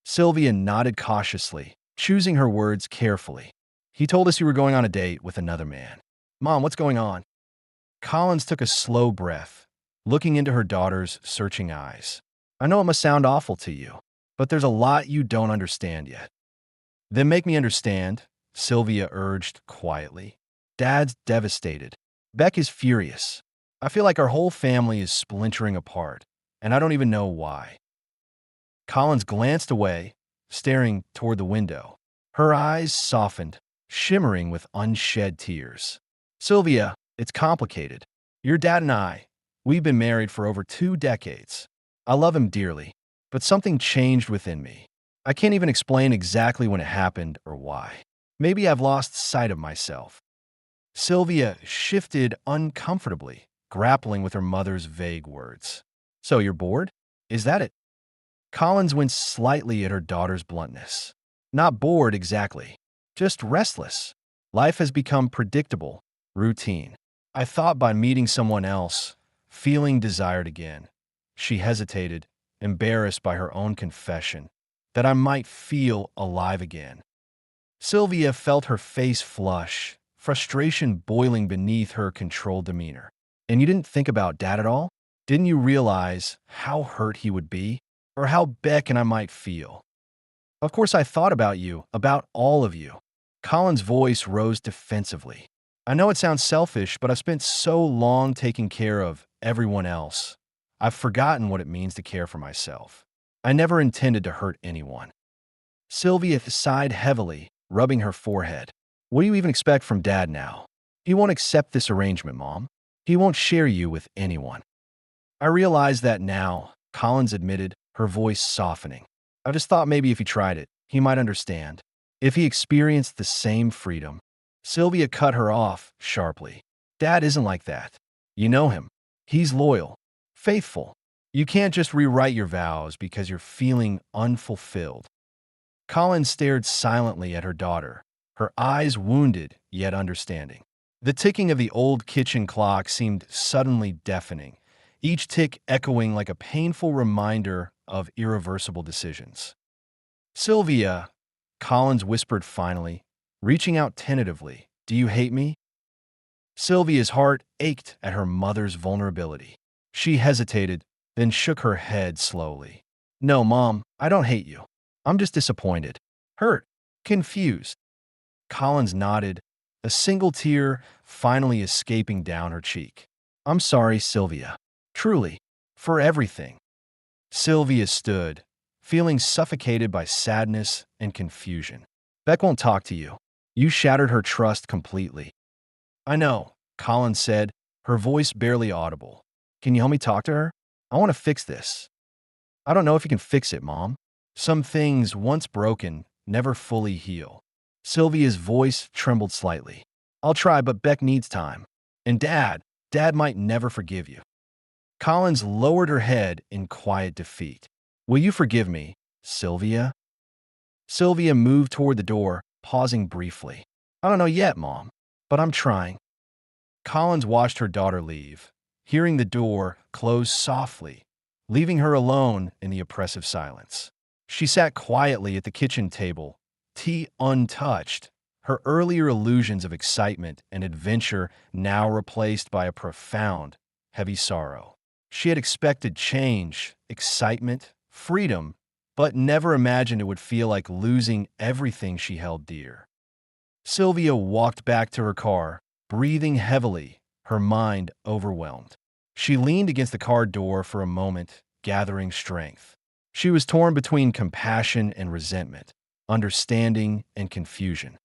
A: Sylvia nodded cautiously, choosing her words carefully. "He told us you were going on a date with another man." "Mom, what's going on?" Collins took a slow breath, looking into her daughter's searching eyes. "I know it must sound awful to you, but there's a lot you don't understand yet." "Then make me understand," Sylvia urged quietly. "Dad's devastated. Beck is furious. I feel like our whole family is splintering apart, and I don't even know why." Collins glanced away, staring toward the window. Her eyes softened, shimmering with unshed tears. "Sylvia, it's complicated. Your dad and we've been married for over 2 decades. I love him dearly, but something changed within me. I can't even explain exactly when it happened or why. Maybe I've lost sight of myself." Sylvia shifted uncomfortably, grappling with her mother's vague words. "So you're bored? Is that it?" Collins winced slightly at her daughter's bluntness. "Not bored exactly, just restless. Life has become predictable, routine. I thought by meeting someone else, feeling desired again." She hesitated, embarrassed by her own confession, "that I might feel alive again." Sylvia felt her face flush, frustration boiling beneath her controlled demeanor. "And you didn't think about Dad at all? Didn't you realize how hurt he would be? Or how Beck and I might feel?" "Of course I thought about you, about all of you." Colin's voice rose defensively. "I know it sounds selfish, but I've spent so long taking care of everyone else. I've forgotten what it means to care for myself. I never intended to hurt anyone." Sylvia sighed heavily, rubbing her forehead. "What do you even expect from Dad now? He won't accept this arrangement, Mom. He won't share you with anyone." "I realize that now," Collins admitted, her voice softening. "I just thought maybe if he tried it, he might understand. If he experienced the same freedom." Sylvia cut her off sharply. "Dad isn't like that. You know him. He's loyal, faithful. You can't just rewrite your vows because you're feeling unfulfilled." Colin stared silently at her daughter, her eyes wounded yet understanding. The ticking of the old kitchen clock seemed suddenly deafening, each tick echoing like a painful reminder of irreversible decisions. Sylvia, Collins whispered finally, reaching out tentatively, do you hate me? Sylvia's heart ached at her mother's vulnerability. She hesitated, then shook her head slowly. No, Mom, I don't hate you. I'm just disappointed, hurt, confused. Collins nodded, a single tear finally escaping down her cheek. I'm sorry, Sylvia. Truly, for everything. Sylvia stood, feeling suffocated by sadness and confusion. Beck won't talk to you. You shattered her trust completely. I know, Collins said, her voice barely audible. Can you help me talk to her? I want to fix this. I don't know if you can fix it, Mom. Some things, once broken, never fully heal. Sylvia's voice trembled slightly. I'll try, but Beck needs time. And Dad might never forgive you. Collins lowered her head in quiet defeat. Will you forgive me, Sylvia? Sylvia moved toward the door, pausing briefly. I don't know yet, Mom, but I'm trying. Collins watched her daughter leave, hearing the door close softly, leaving her alone in the oppressive silence. She sat quietly at the kitchen table, tea untouched, her earlier illusions of excitement and adventure now replaced by a profound, heavy sorrow. She had expected change, excitement, freedom, but never imagined it would feel like losing everything she held dear. Sylvia walked back to her car, breathing heavily, her mind overwhelmed. She leaned against the car door for a moment, gathering strength. She was torn between compassion and resentment, understanding and confusion.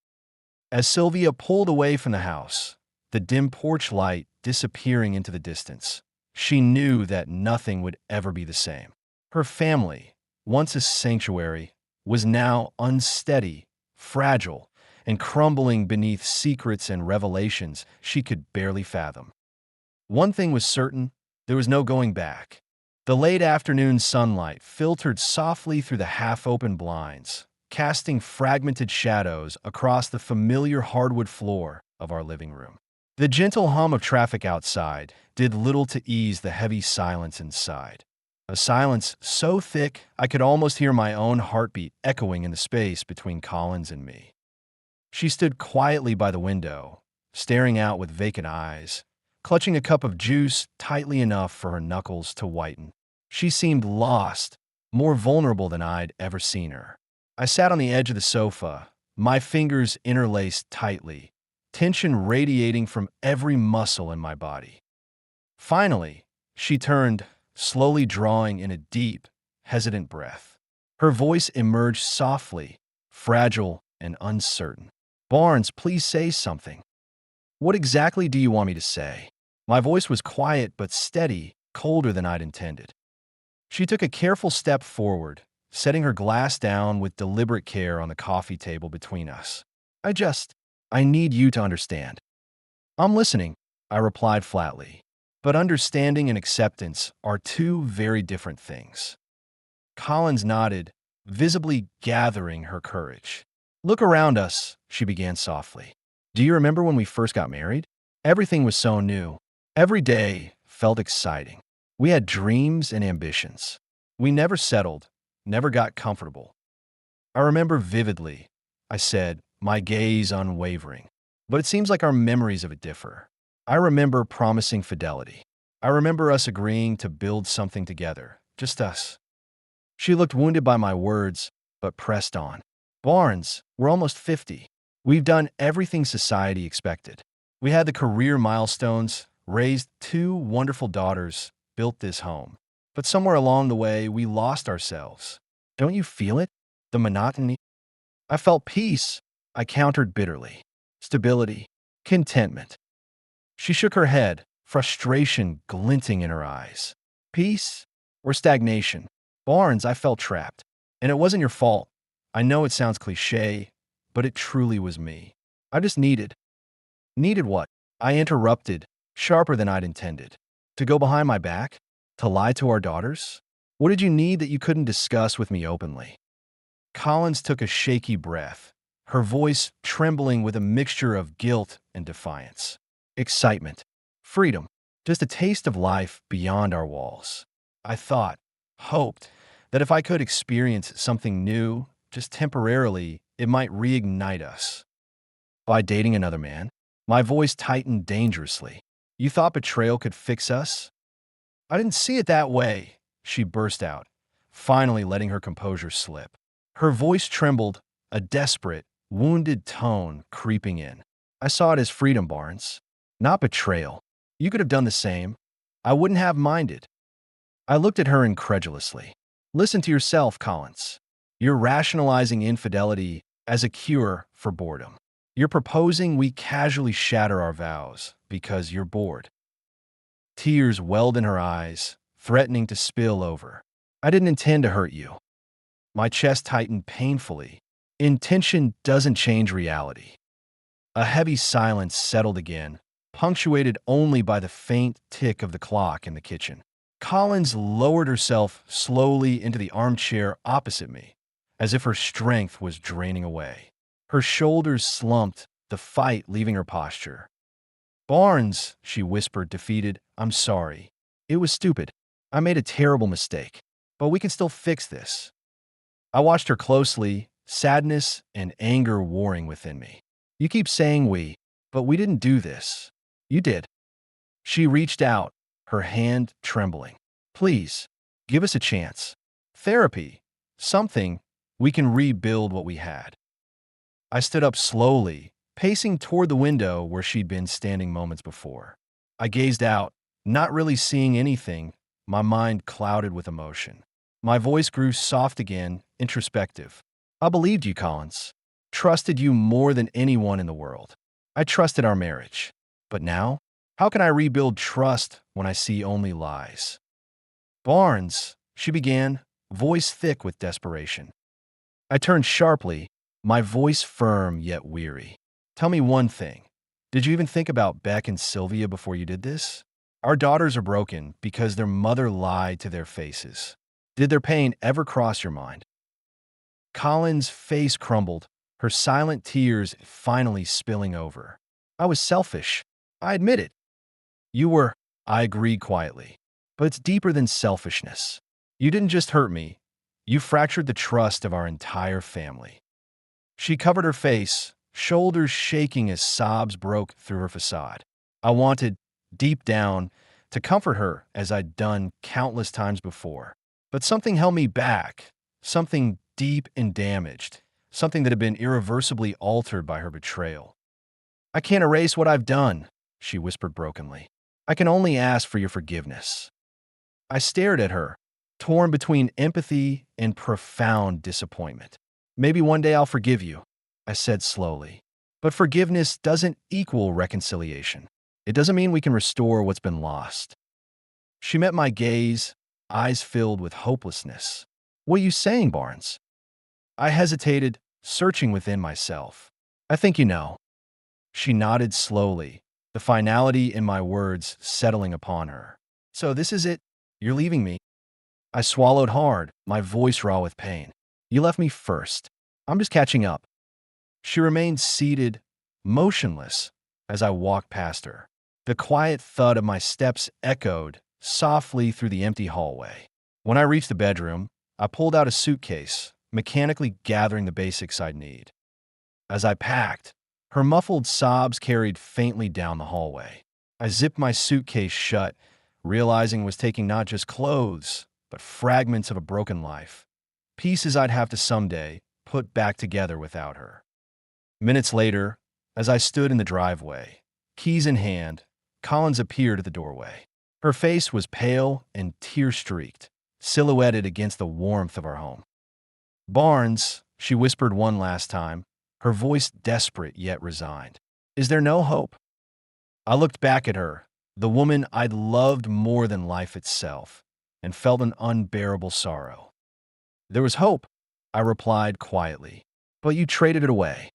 A: As Sylvia pulled away from the house, the dim porch light disappearing into the distance, she knew that nothing would ever be the same. Her family, once a sanctuary, was now unsteady, fragile, and crumbling beneath secrets and revelations she could barely fathom. One thing was certain, there was no going back. The late afternoon sunlight filtered softly through the half-open blinds, casting fragmented shadows across the familiar hardwood floor of our living room. The gentle hum of traffic outside did little to ease the heavy silence inside. A silence so thick I could almost hear my own heartbeat echoing in the space between Collins and me. She stood quietly by the window, staring out with vacant eyes, clutching a cup of juice tightly enough for her knuckles to whiten. She seemed lost, more vulnerable than I'd ever seen her. I sat on the edge of the sofa, my fingers interlaced tightly, tension radiating from every muscle in my body. Finally, she turned, slowly drawing in a deep, hesitant breath. Her voice emerged softly, fragile and uncertain. Barnes, please say something. What exactly do you want me to say? My voice was quiet but steady, colder than I'd intended. She took a careful step forward, setting her glass down with deliberate care on the coffee table between us. I need you to understand. I'm listening, I replied flatly. But understanding and acceptance are two very different things. Collins nodded, visibly gathering her courage. Look around us, she began softly. Do you remember when we first got married? Everything was so new. Every day felt exciting. We had dreams and ambitions. We never settled, never got comfortable. I remember vividly, I said, my gaze unwavering. But it seems like our memories of it differ. I remember promising fidelity. I remember us agreeing to build something together, just us. She looked wounded by my words, but pressed on. Barnes, we're almost 50. We've done everything society expected. We had the career milestones, raised 2 wonderful daughters, built this home. But somewhere along the way, we lost ourselves. Don't you feel it? The monotony? I felt peace, I countered bitterly. Stability, contentment. She shook her head, frustration glinting in her eyes. Peace or stagnation? Barnes, I felt trapped. And it wasn't your fault. I know it sounds cliché, but it truly was me. I just needed. Needed what? I interrupted, sharper than I'd intended. To go behind my back? To lie to our daughters? What did you need that you couldn't discuss with me openly? Collins took a shaky breath, her voice trembling with a mixture of guilt and defiance. Excitement. Freedom. Just a taste of life beyond our walls. I thought, hoped, that if I could experience something new, just temporarily, it might reignite us. By dating another man? My voice tightened dangerously. You thought betrayal could fix us? I didn't see it that way, she burst out, finally letting her composure slip. Her voice trembled, a desperate, wounded tone creeping in. I saw it as freedom, Barnes, not betrayal. You could have done the same. I wouldn't have minded. I looked at her incredulously. Listen to yourself, Collins. You're rationalizing infidelity as a cure for boredom. You're proposing we casually shatter our vows because you're bored. Tears welled in her eyes, threatening to spill over. I didn't intend to hurt you. My chest tightened painfully. Intention doesn't change reality. A heavy silence settled again, punctuated only by the faint tick of the clock in the kitchen. Collins lowered herself slowly into the armchair opposite me, as if her strength was draining away. Her shoulders slumped, the fight leaving her posture. Barnes, she whispered, defeated, I'm sorry. It was stupid. I made a terrible mistake. But we can still fix this. I watched her closely, sadness and anger warring within me. You keep saying we, but we didn't do this. You did. She reached out, her hand trembling. Please, give us a chance. Therapy. Something. We can rebuild what we had. I stood up slowly, pacing toward the window where she'd been standing moments before. I gazed out, not really seeing anything, my mind clouded with emotion. My voice grew soft again, introspective. I believed you, Collins. Trusted you more than anyone in the world. I trusted our marriage. But now, how can I rebuild trust when I see only lies? Barnes, she began, voice thick with desperation. I turned sharply, my voice firm yet weary. Tell me one thing. Did you even think about Beck and Sylvia before you did this? Our daughters are broken because their mother lied to their faces. Did their pain ever cross your mind? Colin's face crumbled, her silent tears finally spilling over. I was selfish. I admit it. You were, I agreed quietly. But it's deeper than selfishness. You didn't just hurt me. You fractured the trust of our entire family. She covered her face, shoulders shaking as sobs broke through her facade. I wanted, deep down, to comfort her as I'd done countless times before. But something held me back, something deep and damaged, something that had been irreversibly altered by her betrayal. I can't erase what I've done, she whispered brokenly. I can only ask for your forgiveness. I stared at her, torn between empathy and profound disappointment. Maybe one day I'll forgive you, I said slowly. But forgiveness doesn't equal reconciliation. It doesn't mean we can restore what's been lost. She met my gaze, eyes filled with hopelessness. What are you saying, Barnes? I hesitated, searching within myself. I think you know. She nodded slowly, the finality in my words settling upon her. So this is it? You're leaving me? I swallowed hard, my voice raw with pain. You left me first. I'm just catching up. She remained seated, motionless, as I walked past her. The quiet thud of my steps echoed softly through the empty hallway. When I reached the bedroom, I pulled out a suitcase, mechanically gathering the basics I'd need. As I packed, her muffled sobs carried faintly down the hallway. I zipped my suitcase shut, realizing I was taking not just clothes, but fragments of a broken life. Pieces I'd have to someday put back together without her. Minutes later, as I stood in the driveway, keys in hand, Collins appeared at the doorway. Her face was pale and tear-streaked, silhouetted against the warmth of our home. Barnes, she whispered one last time, her voice desperate yet resigned. Is there no hope? I looked back at her, the woman I'd loved more than life itself, and felt an unbearable sorrow. There was hope, I replied quietly, but you traded it away.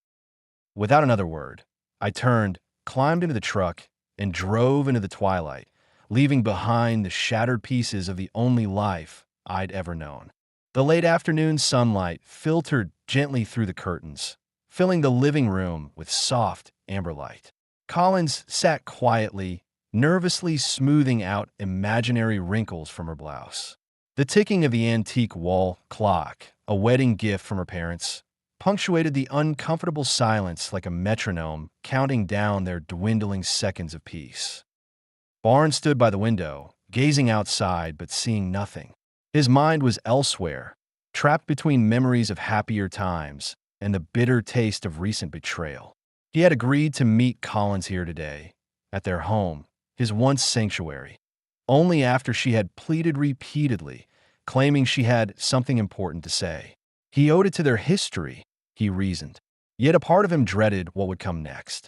A: Without another word, I turned, climbed into the truck, and drove into the twilight, leaving behind the shattered pieces of the only life I'd ever known. The late afternoon sunlight filtered gently through the curtains, filling the living room with soft amber light. Collins sat quietly, nervously smoothing out imaginary wrinkles from her blouse. The ticking of the antique wall clock, a wedding gift from her parents, punctuated the uncomfortable silence like a metronome counting down their dwindling seconds of peace. Barnes stood by the window, gazing outside but seeing nothing. His mind was elsewhere, trapped between memories of happier times and the bitter taste of recent betrayal. He had agreed to meet Collins here today, at their home, his once sanctuary, only after she had pleaded repeatedly, claiming she had something important to say. He owed it to their history, he reasoned, yet a part of him dreaded what would come next.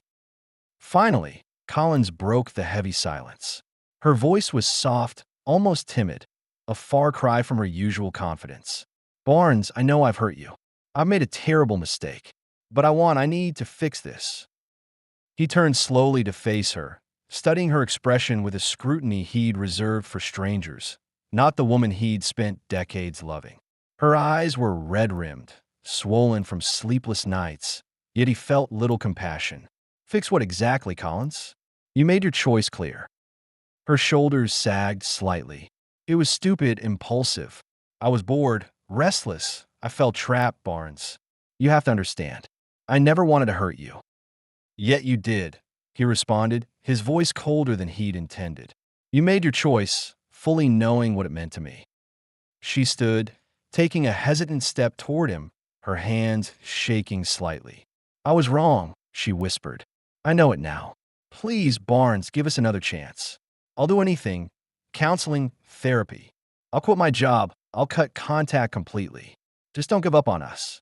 A: Finally, Collins broke the heavy silence. Her voice was soft, almost timid, a far cry from her usual confidence. Barnes, I know I've hurt you. I've made a terrible mistake, but I need to fix this. He turned slowly to face her, studying her expression with a scrutiny he'd reserved for strangers, not the woman he'd spent decades loving. Her eyes were red-rimmed, swollen from sleepless nights, yet he felt little compassion. Fix what exactly, Collins? You made your choice clear. Her shoulders sagged slightly. It was stupid, impulsive. I was bored, restless. I felt trapped, Barnes. You have to understand. I never wanted to hurt you. Yet you did, he responded, his voice colder than he'd intended. You made your choice, fully knowing what it meant to me. She stood, taking a hesitant step toward him, her hands shaking slightly. I was wrong, she whispered. I know it now. Please, Barnes, give us another chance. I'll do anything. Counseling, therapy. I'll quit my job. I'll cut contact completely. Just don't give up on us.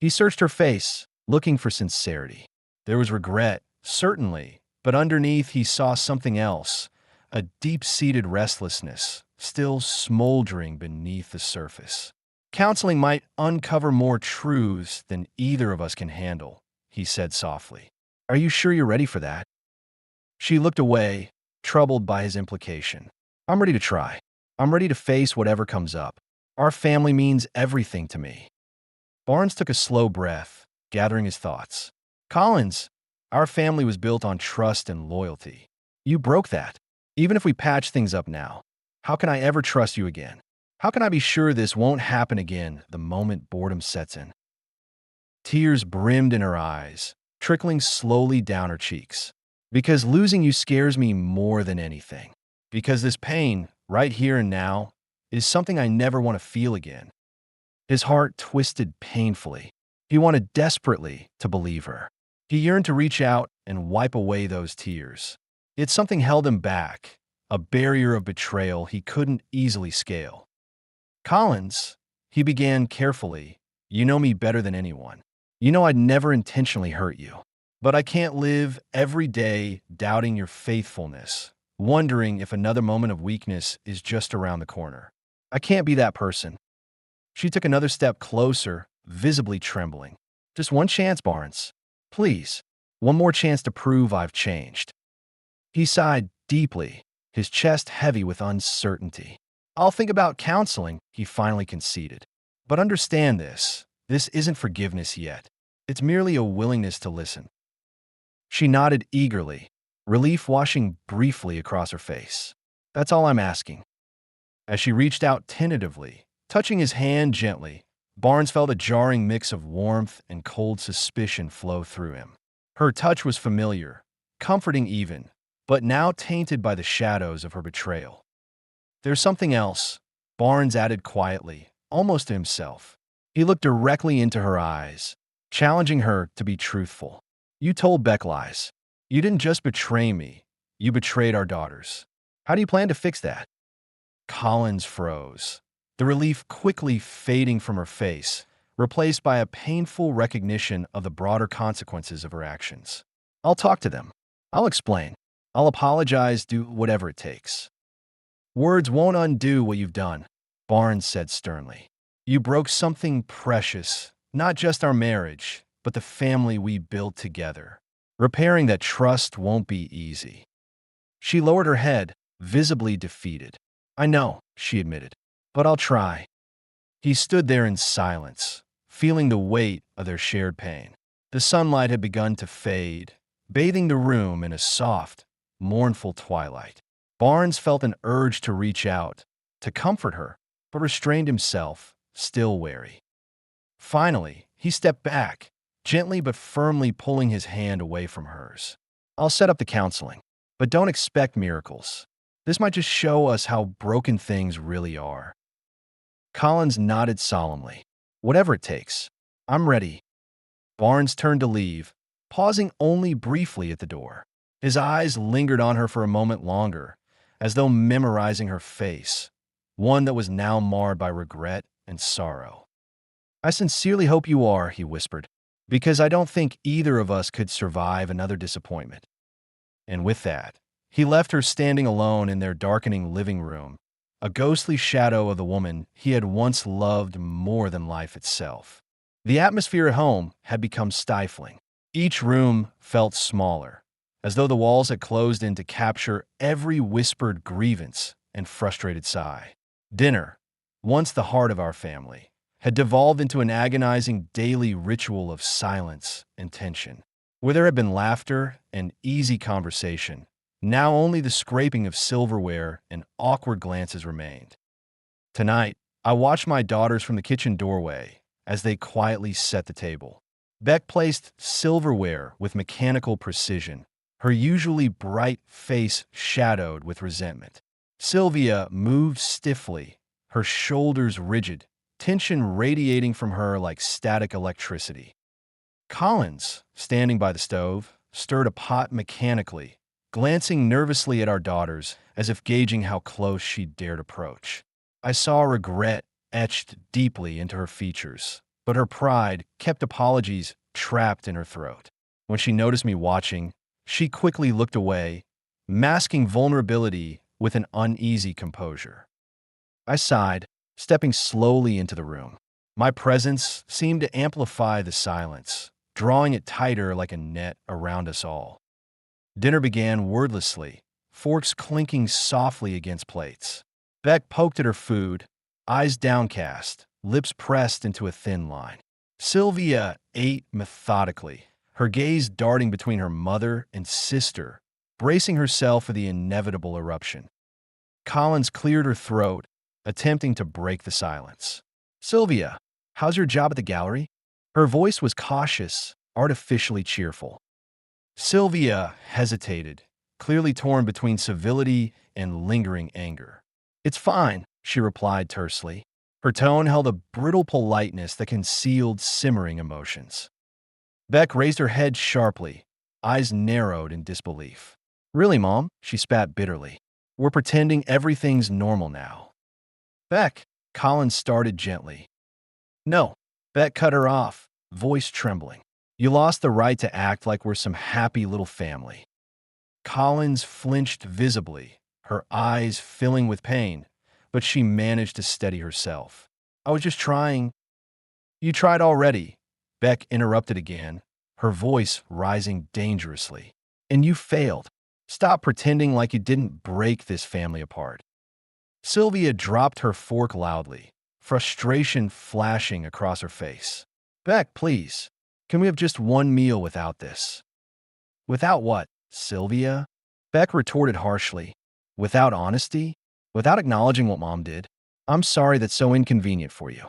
A: He searched her face, looking for sincerity. There was regret, certainly, but underneath he saw something else, a deep-seated restlessness, still smoldering beneath the surface. Counseling might uncover more truths than either of us can handle, he said softly. Are you sure you're ready for that? She looked away, troubled by his implication. I'm ready to try. I'm ready to face whatever comes up. Our family means everything to me. Barnes took a slow breath, gathering his thoughts. Collins, our family was built on trust and loyalty. You broke that. Even if we patch things up now, how can I ever trust you again? How can I be sure this won't happen again the moment boredom sets in? Tears brimmed in her eyes, trickling slowly down her cheeks. Because losing you scares me more than anything. Because this pain, right here and now, is something I never want to feel again. His heart twisted painfully. He wanted desperately to believe her. He yearned to reach out and wipe away those tears. Yet something held him back, a barrier of betrayal he couldn't easily scale. Collins, he began carefully, you know me better than anyone. You know I'd never intentionally hurt you. But I can't live every day doubting your faithfulness, wondering if another moment of weakness is just around the corner. I can't be that person. She took another step closer, visibly trembling. Just one chance, Barnes. Please. One more chance to prove I've changed. He sighed deeply, his chest heavy with uncertainty. I'll think about counseling, he finally conceded. But understand this. This isn't forgiveness yet. It's merely a willingness to listen. She nodded eagerly, relief washing briefly across her face. That's all I'm asking. As she reached out tentatively, touching his hand gently, Barnes felt a jarring mix of warmth and cold suspicion flow through him. Her touch was familiar, comforting even, but now tainted by the shadows of her betrayal. There's something else, Barnes added quietly, almost to himself. He looked directly into her eyes, challenging her to be truthful. You told Beck lies. You didn't just betray me, you betrayed our daughters. How do you plan to fix that? Collins froze, the relief quickly fading from her face, replaced by a painful recognition of the broader consequences of her actions. I'll talk to them. I'll explain. I'll apologize, do whatever it takes. Words won't undo what you've done, Barnes said sternly. You broke something precious, not just our marriage, but the family we built together. Repairing that trust won't be easy. She lowered her head, visibly defeated. I know, she admitted, but I'll try. He stood there in silence, feeling the weight of their shared pain. The sunlight had begun to fade, bathing the room in a soft, mournful twilight. Barnes felt an urge to reach out, to comfort her, but restrained himself, still wary. Finally, he stepped back, gently but firmly pulling his hand away from hers. I'll set up the counseling, but don't expect miracles. This might just show us how broken things really are. Collins nodded solemnly. Whatever it takes. I'm ready. Barnes turned to leave, pausing only briefly at the door. His eyes lingered on her for a moment longer, as though memorizing her face, one that was now marred by regret and sorrow. I sincerely hope you are, he whispered, because I don't think either of us could survive another disappointment. And with that, he left her standing alone in their darkening living room, a ghostly shadow of the woman he had once loved more than life itself. The atmosphere at home had become stifling. Each room felt smaller, as though the walls had closed in to capture every whispered grievance and frustrated sigh. Dinner, once the heart of our family, had devolved into an agonizing daily ritual of silence and tension. Where there had been laughter and easy conversation, now only the scraping of silverware and awkward glances remained. Tonight, I watched my daughters from the kitchen doorway as they quietly set the table. Beck placed silverware with mechanical precision, her usually bright face shadowed with resentment. Sylvia moved stiffly, her shoulders rigid, tension radiating from her like static electricity. Collins, standing by the stove, stirred a pot mechanically, glancing nervously at our daughters as if gauging how close she dared approach. I saw regret etched deeply into her features, but her pride kept apologies trapped in her throat. When she noticed me watching, she quickly looked away, masking vulnerability with an uneasy composure. I sighed, stepping slowly into the room. My presence seemed to amplify the silence, drawing it tighter like a net around us all. Dinner began wordlessly, forks clinking softly against plates. Beck poked at her food, eyes downcast, lips pressed into a thin line. Sylvia ate methodically, her gaze darting between her mother and sister, bracing herself for the inevitable eruption. Collins cleared her throat, attempting to break the silence. Sylvia, how's your job at the gallery? Her voice was cautious, artificially cheerful. Sylvia hesitated, clearly torn between civility and lingering anger. It's fine, she replied tersely. Her tone held a brittle politeness that concealed simmering emotions. Beck raised her head sharply, eyes narrowed in disbelief. Really, Mom? She spat bitterly. We're pretending everything's normal now. Beck, Collins started gently. No, Beck cut her off, voice trembling. You lost the right to act like we're some happy little family. Collins flinched visibly, her eyes filling with pain, but she managed to steady herself. I was just trying. You tried already, Beck interrupted again, her voice rising dangerously. And you failed. Stop pretending like you didn't break this family apart. Sylvia dropped her fork loudly, frustration flashing across her face. Beck, please. Can we have just one meal without this? Without what, Sylvia? Beck retorted harshly. Without honesty? Without acknowledging what Mom did? I'm sorry that's so inconvenient for you.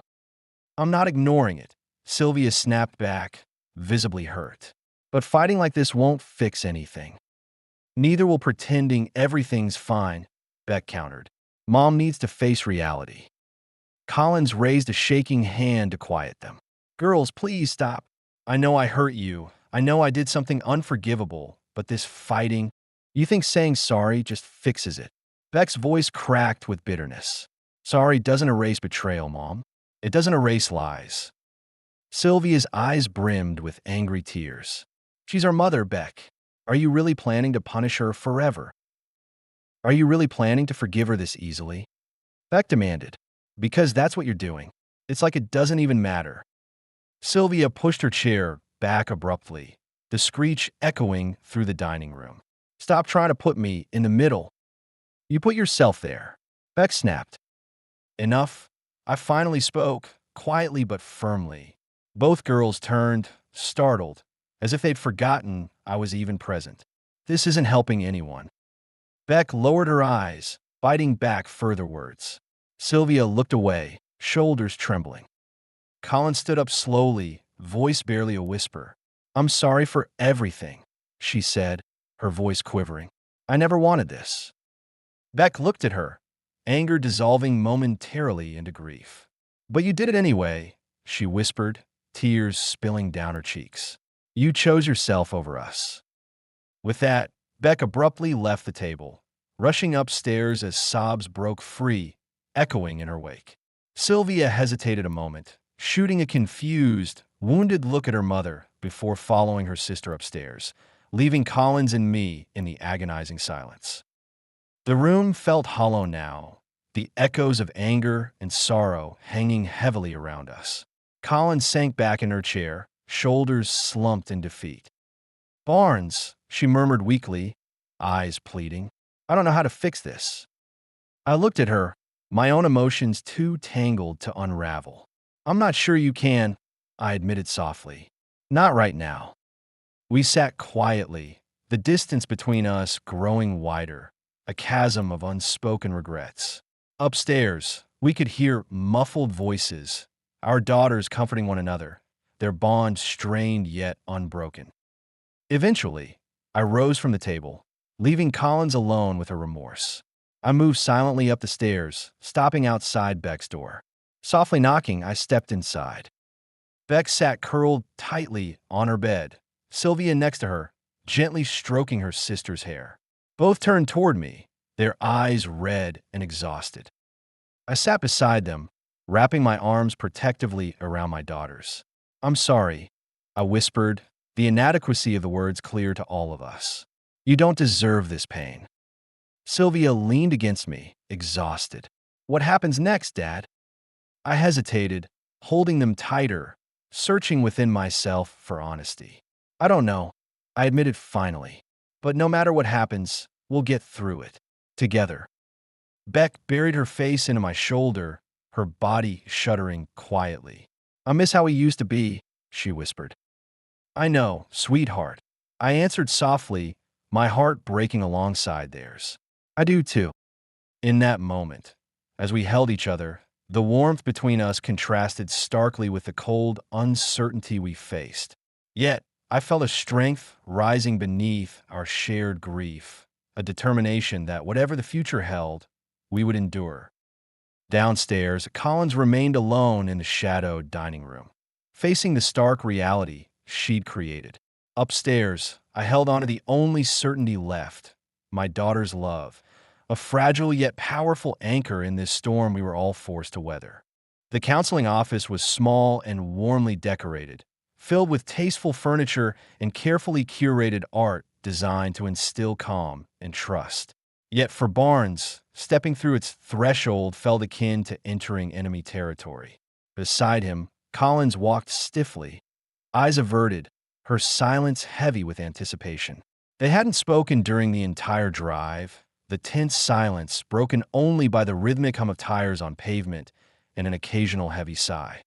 A: I'm not ignoring it, Sylvia snapped back, visibly hurt. But fighting like this won't fix anything. Neither will pretending everything's fine, Beck countered. Mom needs to face reality. Collins raised a shaking hand to quiet them. Girls, please stop. I know I hurt you. I know I did something unforgivable, but this fighting, you think saying sorry just fixes it? Beck's voice cracked with bitterness. Sorry doesn't erase betrayal, Mom. It doesn't erase lies. Sylvia's eyes brimmed with angry tears. She's our mother, Beck. Are you really planning to punish her forever? Are you really planning to forgive her this easily? Beck demanded. Because that's what you're doing. It's like it doesn't even matter. Sylvia pushed her chair back abruptly, the screech echoing through the dining room. Stop trying to put me in the middle. You put yourself there. Beck snapped. Enough. I finally spoke, quietly but firmly. Both girls turned, startled, as if they'd forgotten I was even present. This isn't helping anyone. Beck lowered her eyes, biting back further words. Sylvia looked away, shoulders trembling. Colin stood up slowly, voice barely a whisper. "I'm sorry for everything," she said, her voice quivering. "I never wanted this." Beck looked at her, anger dissolving momentarily into grief. "But you did it anyway," she whispered, tears spilling down her cheeks. "You chose yourself over us." With that, Beck abruptly left the table, rushing upstairs as sobs broke free, echoing in her wake. Sylvia hesitated a moment, shooting a confused, wounded look at her mother before following her sister upstairs, leaving Collins and me in the agonizing silence. The room felt hollow now, the echoes of anger and sorrow hanging heavily around us. Collins sank back in her chair, shoulders slumped in defeat. "Barnes," she murmured weakly, eyes pleading, "I don't know how to fix this." I looked at her, my own emotions too tangled to unravel. "I'm not sure you can," I admitted softly. "Not right now." We sat quietly, the distance between us growing wider, a chasm of unspoken regrets. Upstairs, we could hear muffled voices, our daughters comforting one another, their bond strained yet unbroken. Eventually, I rose from the table, leaving Collins alone with her remorse. I moved silently up the stairs, stopping outside Beck's door. Softly knocking, I stepped inside. Beck sat curled tightly on her bed, Sylvia next to her, gently stroking her sister's hair. Both turned toward me, their eyes red and exhausted. I sat beside them, wrapping my arms protectively around my daughters. "I'm sorry," I whispered, the inadequacy of the words clear to all of us. "You don't deserve this pain." Sylvia leaned against me, exhausted. "What happens next, Dad?" I hesitated, holding them tighter, searching within myself for honesty. "I don't know," I admitted finally. "But no matter what happens, we'll get through it. Together." Beck buried her face into my shoulder, her body shuddering quietly. "I miss how we used to be," she whispered. "I know, sweetheart," I answered softly, my heart breaking alongside theirs. "I do too." In that moment, as we held each other, the warmth between us contrasted starkly with the cold uncertainty we faced. Yet, I felt a strength rising beneath our shared grief, a determination that whatever the future held, we would endure. Downstairs, Collins remained alone in the shadowed dining room, facing the stark reality she'd created. Upstairs, I held on to the only certainty left, my daughter's love, a fragile yet powerful anchor in this storm we were all forced to weather. The counseling office was small and warmly decorated, filled with tasteful furniture and carefully curated art designed to instill calm and trust. Yet for Barnes, stepping through its threshold felt akin to entering enemy territory. Beside him, Collins walked stiffly, eyes averted, her silence heavy with anticipation. They hadn't spoken during the entire drive, the tense silence broken only by the rhythmic hum of tires on pavement and an occasional heavy sigh.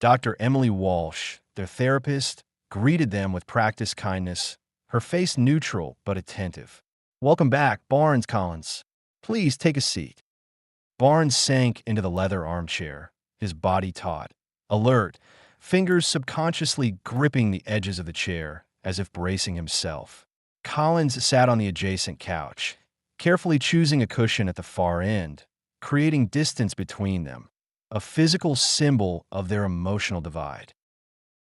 A: Dr. Emily Walsh, their therapist, greeted them with practiced kindness, her face neutral but attentive. "Welcome back, Barnes, Collins. Please take a seat." Barnes sank into the leather armchair, his body taut, alert, fingers subconsciously gripping the edges of the chair as if bracing himself. Collins sat on the adjacent couch, carefully choosing a cushion at the far end, creating distance between them, a physical symbol of their emotional divide.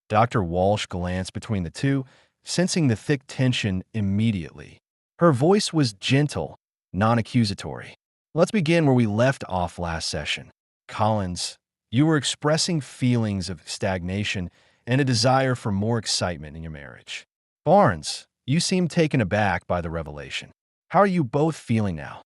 A: Dr. Walsh glanced between the two, sensing the thick tension immediately. Her voice was gentle, non-accusatory. "Let's begin where we left off last session. Collins, you were expressing feelings of stagnation and a desire for more excitement in your marriage. Barnes, you seem taken aback by the revelation. How are you both feeling now?"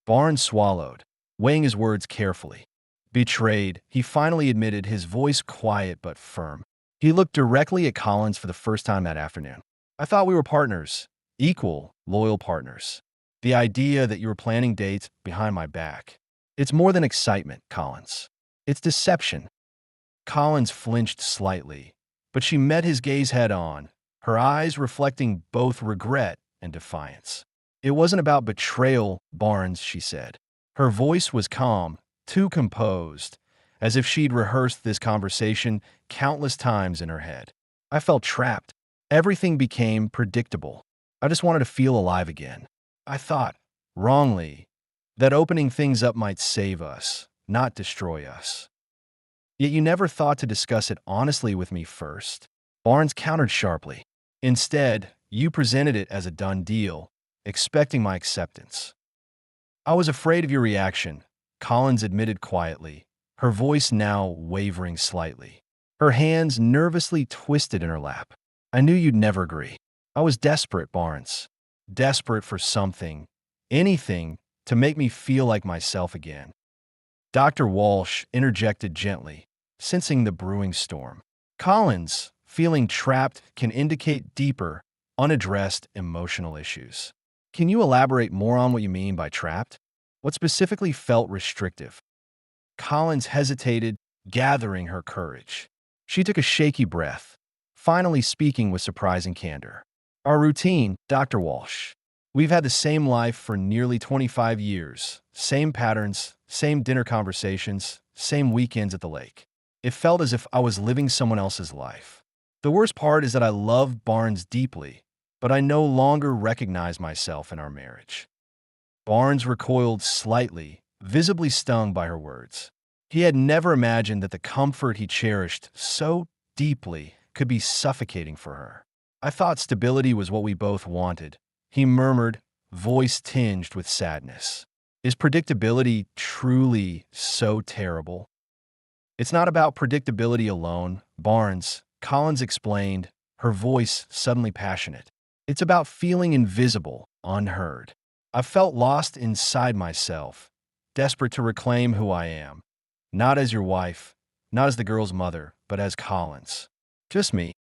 A: Barnes swallowed, weighing his words carefully. Betrayed, he finally admitted, his voice quiet but firm. He looked directly at Collins for the first time that afternoon. "I thought we were partners, equal, loyal partners. The idea that you were planning dates behind my back. It's more than excitement, Collins. It's deception. Collins flinched slightly, but she met his gaze head-on, her eyes reflecting both regret and defiance. It wasn't about betrayal, Barnes, she said. Her voice was calm, too composed, as if she'd rehearsed this conversation countless times in her head. I felt trapped. Everything became predictable. I just wanted to feel alive again. I thought, wrongly, that opening things up might save us, not destroy us. Yet you never thought to discuss it honestly with me first. Barnes countered sharply. Instead, you presented it as a done deal, expecting my acceptance. I was afraid of your reaction, Collins admitted quietly, her voice now wavering slightly. Her hands nervously twisted in her lap. I knew you'd never agree. I was desperate, Barnes. Desperate for something, anything, to make me feel like myself again. Dr. Walsh interjected gently, sensing the brewing storm. Collins, feeling trapped, can indicate deeper, unaddressed emotional issues. Can you elaborate more on what you mean by trapped? What specifically felt restrictive? Collins hesitated, gathering her courage. She took a shaky breath, finally speaking with surprising candor. Our routine, Dr. Walsh. We've had the same life for nearly 25 years, same patterns, same dinner conversations, same weekends at the lake. It felt as if I was living someone else's life. The worst part is that I loved Barnes deeply, but I no longer recognize myself in our marriage. Barnes recoiled slightly, visibly stung by her words. He had never imagined that the comfort he cherished so deeply could be suffocating for her. I thought stability was what we both wanted, he murmured, voice tinged with sadness. Is predictability truly so terrible? It's not about predictability alone, Barnes, Collins explained, her voice suddenly passionate. It's about feeling invisible, unheard. I felt lost inside myself, desperate to reclaim who I am. Not as your wife, not as the girl's mother, but as Collins. Just me.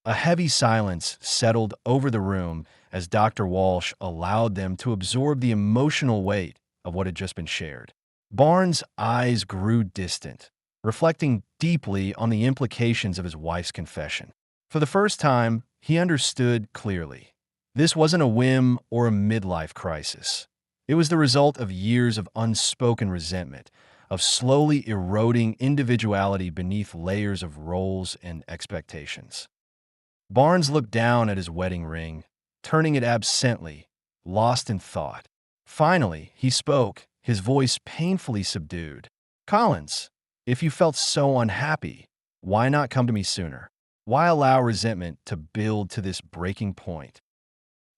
A: A heavy silence settled over the room as Dr. Walsh allowed them to absorb the emotional weight of what had just been shared. Barnes' eyes grew distant, reflecting deeply on the implications of his wife's confession. For the first time, he understood clearly. This wasn't a whim or a midlife crisis. It was the result of years of unspoken resentment, of slowly eroding individuality beneath layers of roles and expectations. Barnes looked down at his wedding ring, turning it absently, lost in thought. Finally, he spoke, his voice painfully subdued. Collins, if you felt so unhappy, why not come to me sooner? Why allow resentment to build to this breaking point?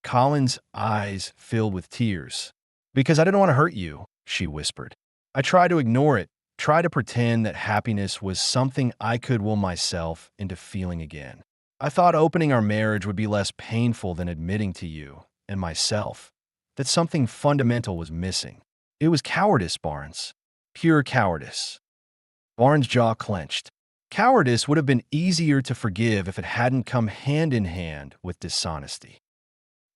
A: Collins' eyes filled with tears. Because I didn't want to hurt you, she whispered. I tried to ignore it, try to pretend that happiness was something I could will myself into feeling again. I thought opening our marriage would be less painful than admitting to you and myself that something fundamental was missing. It was cowardice, Barnes. Pure cowardice. Barnes' jaw clenched. Cowardice would have been easier to forgive if it hadn't come hand in hand with dishonesty.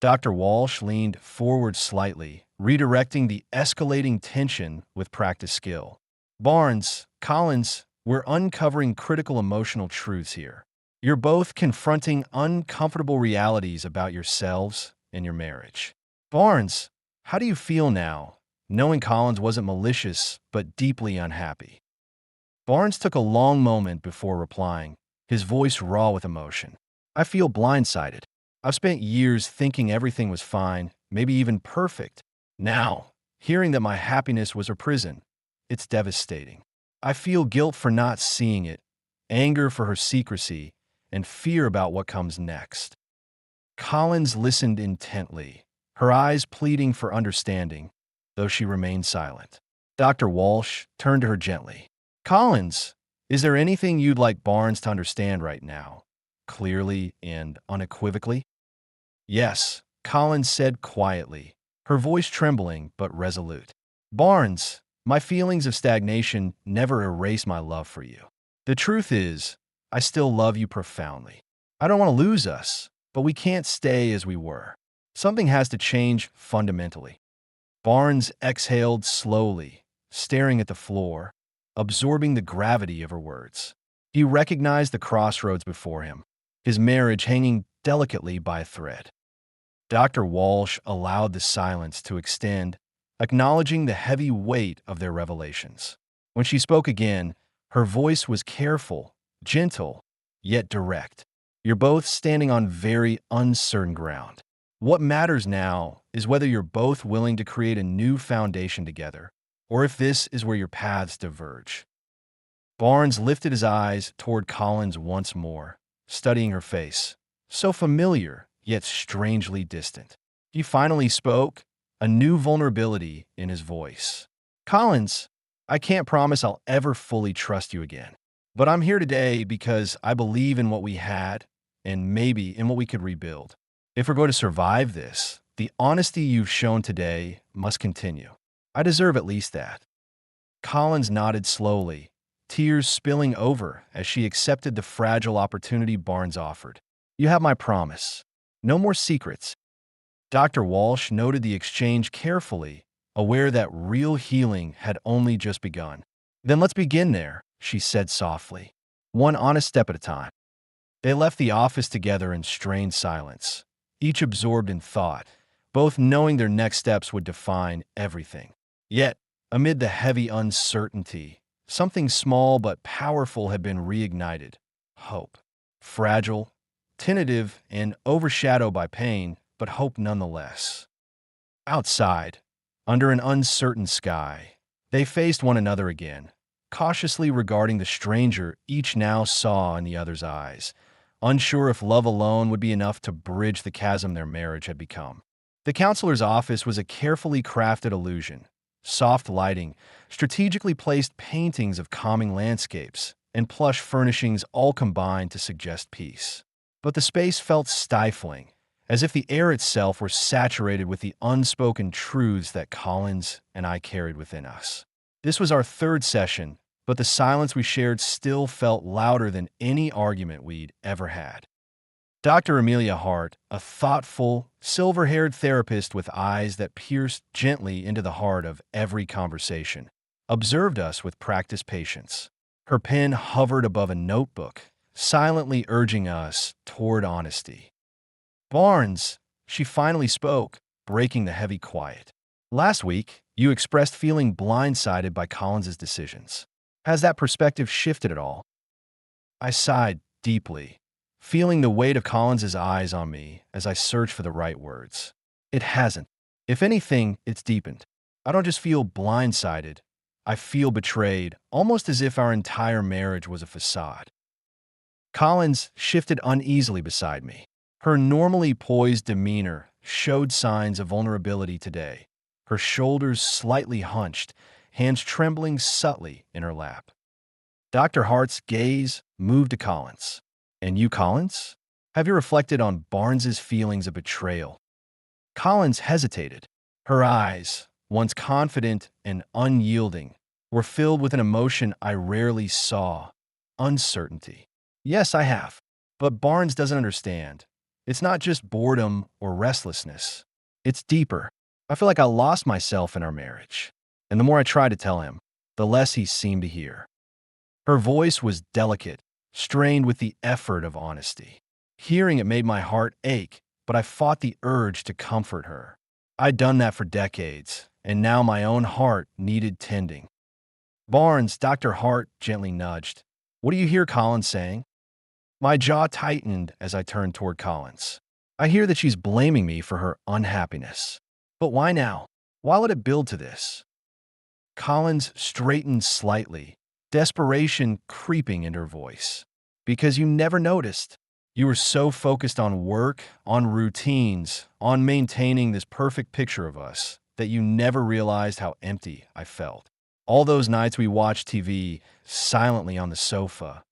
A: Dr. Walsh leaned forward slightly, redirecting the escalating tension with practiced skill. Barnes, Collins, we're uncovering critical emotional truths here. You're both confronting uncomfortable realities about yourselves and your marriage. Barnes, how do you feel now, knowing Collins wasn't malicious but deeply unhappy? Barnes took a long moment before replying, his voice raw with emotion. I feel blindsided. I've spent years thinking everything was fine, maybe even perfect. Now, hearing that my happiness was a prison, it's devastating. I feel guilt for not seeing it, anger for her secrecy, and fear about what comes next. Collins listened intently, her eyes pleading for understanding, though she remained silent. Dr. Walsh turned to her gently. Collins, is there anything you'd like Barnes to understand right now, clearly and unequivocally? Yes, Collins said quietly, her voice trembling but resolute. Barnes, my feelings of stagnation never erase my love for you. The truth is, I still love you profoundly. I don't want to lose us, but we can't stay as we were. Something has to change fundamentally. Barnes exhaled slowly, staring at the floor, absorbing the gravity of her words. He recognized the crossroads before him, his marriage hanging delicately by a thread. Dr. Walsh allowed the silence to extend, acknowledging the heavy weight of their revelations. When she spoke again, her voice was careful, gentle, yet direct. You're both standing on very uncertain ground. What matters now is whether you're both willing to create a new foundation together, or if this is where your paths diverge. Barnes lifted his eyes toward Collins once more, studying her face, so familiar yet strangely distant. He finally spoke, a new vulnerability in his voice. Collins, I can't promise I'll ever fully trust you again, but I'm here today because I believe in what we had and maybe in what we could rebuild. If we're going to survive this, the honesty you've shown today must continue. I deserve at least that. Collins nodded slowly, tears spilling over as she accepted the fragile opportunity Barnes offered. You have my promise. No more secrets. Dr. Walsh noted the exchange carefully, aware that real healing had only just begun. Then let's begin there, she said softly. One honest step at a time. They left the office together in strained silence, each absorbed in thought, both knowing their next steps would define everything. Yet, amid the heavy uncertainty, something small but powerful had been reignited. Hope. Fragile, tentative, and overshadowed by pain, but hope nonetheless. Outside, under an uncertain sky, they faced one another again, cautiously regarding the stranger each now saw in the other's eyes, unsure if love alone would be enough to bridge the chasm their marriage had become. The counselor's office was a carefully crafted illusion. Soft lighting, strategically placed paintings of calming landscapes, and plush furnishings all combined to suggest peace. But the space felt stifling, as if the air itself were saturated with the unspoken truths that Collins and I carried within us. This was our third session, but the silence we shared still felt louder than any argument we'd ever had. Dr. Amelia Hart, a thoughtful, silver-haired therapist with eyes that pierced gently into the heart of every conversation, observed us with practiced patience. Her pen hovered above a notebook, silently urging us toward honesty. Barnes, she finally spoke, breaking the heavy quiet. Last week, you expressed feeling blindsided by Collins's decisions. Has that perspective shifted at all? I sighed deeply, feeling the weight of Collins's eyes on me as I searched for the right words. It hasn't. If anything, it's deepened. I don't just feel blindsided. I feel betrayed, almost as if our entire marriage was a facade. Collins shifted uneasily beside me. Her normally poised demeanor showed signs of vulnerability today, her shoulders slightly hunched, hands trembling subtly in her lap. Dr. Hart's gaze moved to Collins. And you, Collins? Have you reflected on Barnes's feelings of betrayal? Collins hesitated. Her eyes, once confident and unyielding, were filled with an emotion I rarely saw: uncertainty. Yes, I have. But Barnes doesn't understand. It's not just boredom or restlessness. It's deeper. I feel like I lost myself in our marriage. And the more I tried to tell him, the less he seemed to hear. Her voice was delicate, strained with the effort of honesty. Hearing it made my heart ache, but I fought the urge to comfort her. I'd done that for decades, and now my own heart needed tending. Barnes, Dr. Hart gently nudged. What do you hear Collins saying? My jaw tightened as I turned toward Collins. I hear that she's blaming me for her unhappiness. But why now? Why let it build to this? Collins straightened slightly, desperation creeping in her voice. Because you never noticed. You were so focused on work, on routines, on maintaining this perfect picture of us, that you never realized how empty I felt. All those nights we watched TV silently on the sofa,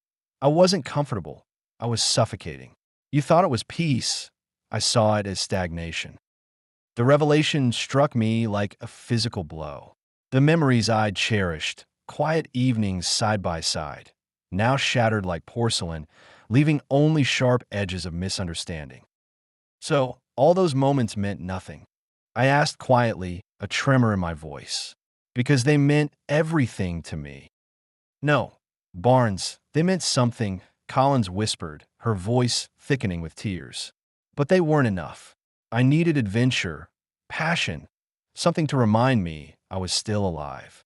A: I wasn't comfortable. I was suffocating. You thought it was peace. I saw it as stagnation. The revelation struck me like a physical blow. The memories I'd cherished, quiet evenings side by side, now shattered like porcelain, leaving only sharp edges of misunderstanding. So, all those moments meant nothing. I asked quietly, a tremor in my voice, because they meant everything to me. No, Barnes, they meant something, Collins whispered, her voice thickening with tears. But they weren't enough. I needed adventure, passion, something to remind me I was still alive.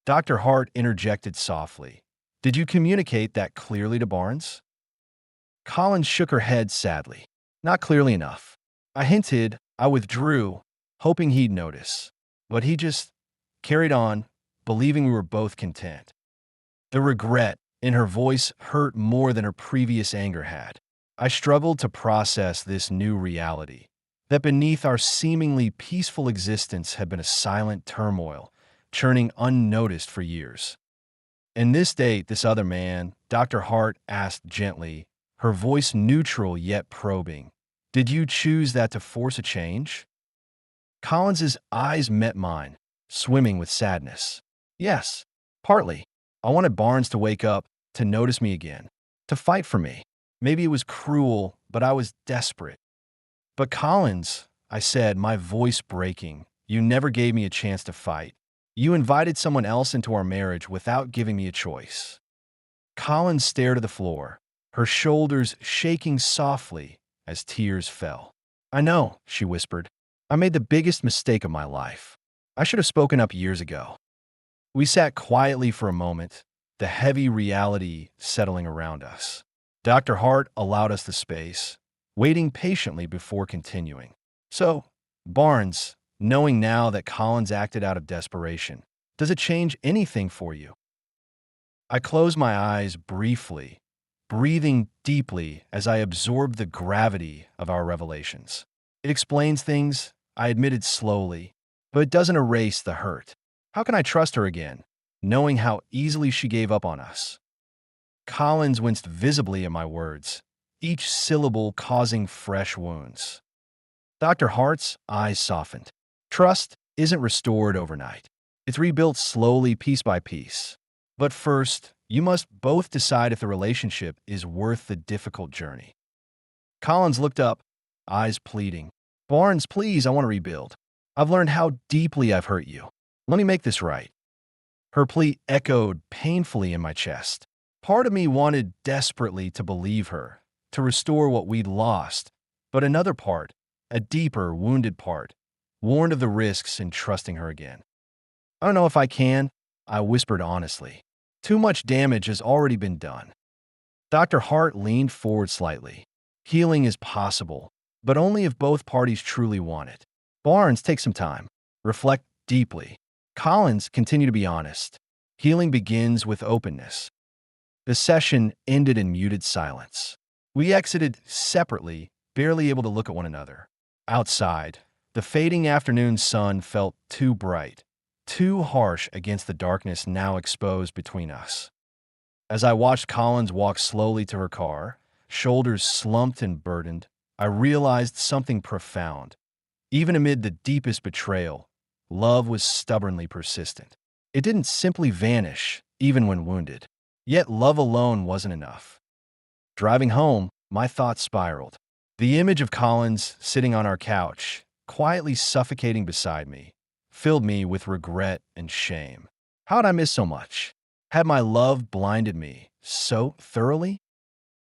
A: Dr. Hart interjected softly. Did you communicate that clearly to Barnes? Collins shook her head sadly. Not clearly enough. I hinted, I withdrew, hoping he'd notice. But he just carried on, believing we were both content. The regret in her voice hurt more than her previous anger had. I struggled to process this new reality, that beneath our seemingly peaceful existence had been a silent turmoil, churning unnoticed for years. And this date, this other man, Dr. Hart asked gently, her voice neutral yet probing, did you choose that to force a change? Collins's eyes met mine, swimming with sadness. Yes, partly. I wanted Barnes to wake up, to notice me again, to fight for me. Maybe it was cruel, but I was desperate. But Collins, I said, my voice breaking, you never gave me a chance to fight. You invited someone else into our marriage without giving me a choice. Collins stared at the floor, her shoulders shaking softly as tears fell. I know, she whispered. I made the biggest mistake of my life. I should have spoken up years ago. We sat quietly for a moment, the heavy reality settling around us. Dr. Hart allowed us the space, waiting patiently before continuing. So, Barnes, knowing now that Collins acted out of desperation, does it change anything for you? I closed my eyes briefly, breathing deeply as I absorbed the gravity of our revelations. It explains things, I admitted slowly, but it doesn't erase the hurt. How can I trust her again, knowing how easily she gave up on us? Collins winced visibly at my words, each syllable causing fresh wounds. Dr. Hart's eyes softened. Trust isn't restored overnight. It's rebuilt slowly, piece by piece. But first, you must both decide if the relationship is worth the difficult journey. Collins looked up, eyes pleading. Barnes, please, I want to rebuild. I've learned how deeply I've hurt you. Let me make this right. Her plea echoed painfully in my chest. Part of me wanted desperately to believe her, to restore what we'd lost, but another part, a deeper, wounded part, warned of the risks in trusting her again. I don't know if I can, I whispered honestly. Too much damage has already been done. Dr. Hart leaned forward slightly. Healing is possible, but only if both parties truly want it. Barnes, take some time. Reflect deeply. Collins, continue to be honest. Healing begins with openness. The session ended in muted silence. We exited separately, barely able to look at one another. Outside, the fading afternoon sun felt too bright, too harsh against the darkness now exposed between us. As I watched Collins walk slowly to her car, shoulders slumped and burdened, I realized something profound. Even amid the deepest betrayal, love was stubbornly persistent. It didn't simply vanish, even when wounded. Yet love alone wasn't enough. Driving home, my thoughts spiraled. The image of Collins sitting on our couch, quietly suffocating beside me, filled me with regret and shame. How had I missed so much? Had my love blinded me so thoroughly?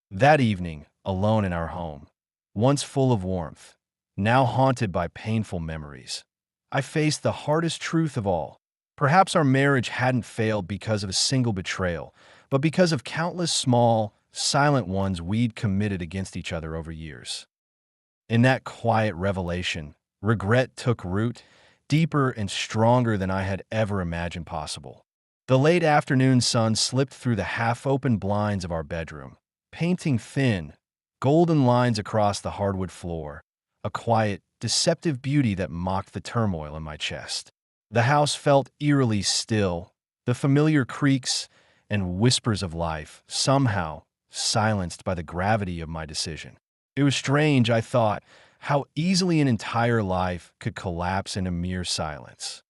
A: That evening, alone in our home, once full of warmth, now haunted by painful memories, I faced the hardest truth of all. Perhaps our marriage hadn't failed because of a single betrayal, but because of countless small, silent ones we'd committed against each other over years. In that quiet revelation, regret took root, deeper and stronger than I had ever imagined possible. The late afternoon sun slipped through the half-open blinds of our bedroom, painting thin, golden lines across the hardwood floor, a quiet, deceptive beauty that mocked the turmoil in my chest. The house felt eerily still, the familiar creaks and whispers of life somehow silenced by the gravity of my decision. It was strange, I thought, how easily an entire life could collapse in a mere silence.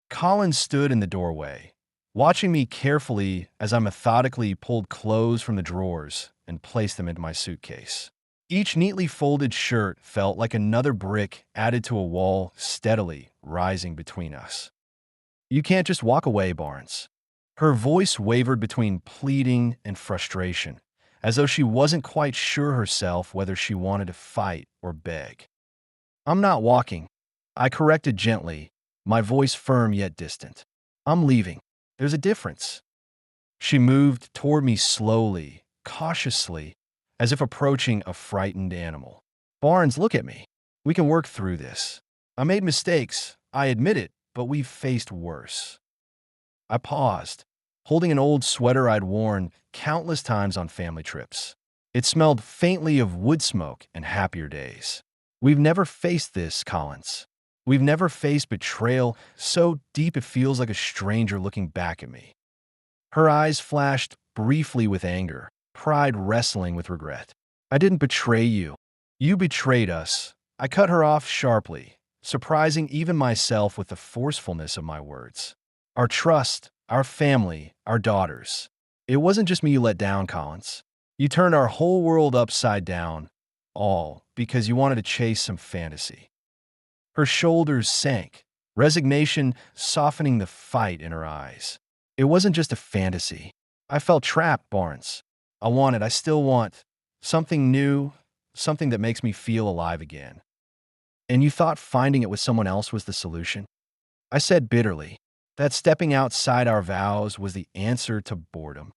A: Colin stood in the doorway, watching me carefully as I methodically pulled clothes from the drawers and placed them into my suitcase. Each neatly folded shirt felt like another brick added to a wall steadily rising between us. You can't just walk away, Barnes. Her voice wavered between pleading and frustration, as though she wasn't quite sure herself whether she wanted to fight or beg. "I'm not walking," I corrected gently, my voice firm yet distant. "I'm leaving. There's a difference." She moved toward me slowly, cautiously, as if approaching a frightened animal. "Barnes, look at me. We can work through this. I made mistakes, I admit it, but we've faced worse." I paused, holding an old sweater I'd worn countless times on family trips. It smelled faintly of wood smoke and happier days. "We've never faced this, Collins. We've never faced betrayal so deep it feels like a stranger looking back at me." Her eyes flashed briefly with anger, pride wrestling with regret. "I didn't betray you. You betrayed us." I cut her off sharply, surprising even myself with the forcefulness of my words. "Our trust, our family, our daughters. It wasn't just me you let down, Collins. You turned our whole world upside down, all because you wanted to chase some fantasy." Her shoulders sank, resignation softening the fight in her eyes. "It wasn't just a fantasy. I felt trapped, Barnes. I still want, something new, something that makes me feel alive again. And you thought finding it with someone else was the solution?" I said bitterly, that stepping outside our vows was the answer to boredom.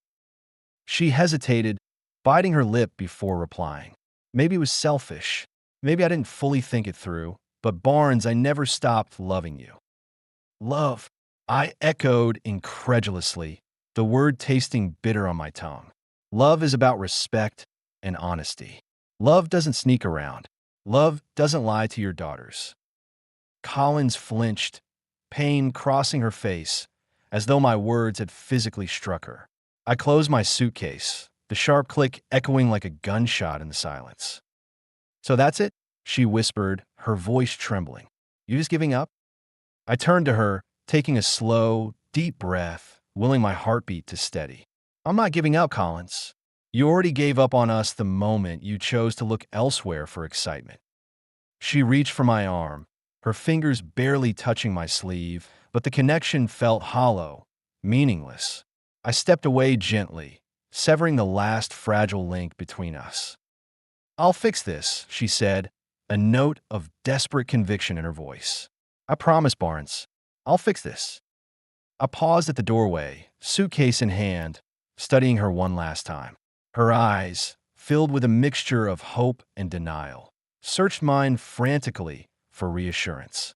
A: She hesitated, biting her lip before replying. "Maybe it was selfish. Maybe I didn't fully think it through. But Barnes, I never stopped loving you." "Love," I echoed incredulously, the word tasting bitter on my tongue. "Love is about respect and honesty. Love doesn't sneak around. Love doesn't lie to your daughters." Collins flinched, pain crossing her face, as though my words had physically struck her. I closed my suitcase, the sharp click echoing like a gunshot in the silence. "So that's it?" she whispered, her voice trembling. "You just giving up?" I turned to her, taking a slow, deep breath, willing my heartbeat to steady. "I'm not giving up, Collins. You already gave up on us the moment you chose to look elsewhere for excitement." She reached for my arm, her fingers barely touching my sleeve, but the connection felt hollow, meaningless. I stepped away gently, severing the last fragile link between us. "I'll fix this," she said, a note of desperate conviction in her voice. "I promise, Barnes. I'll fix this." I paused at the doorway, suitcase in hand, studying her one last time. Her eyes, filled with a mixture of hope and denial, searched mine frantically for reassurance.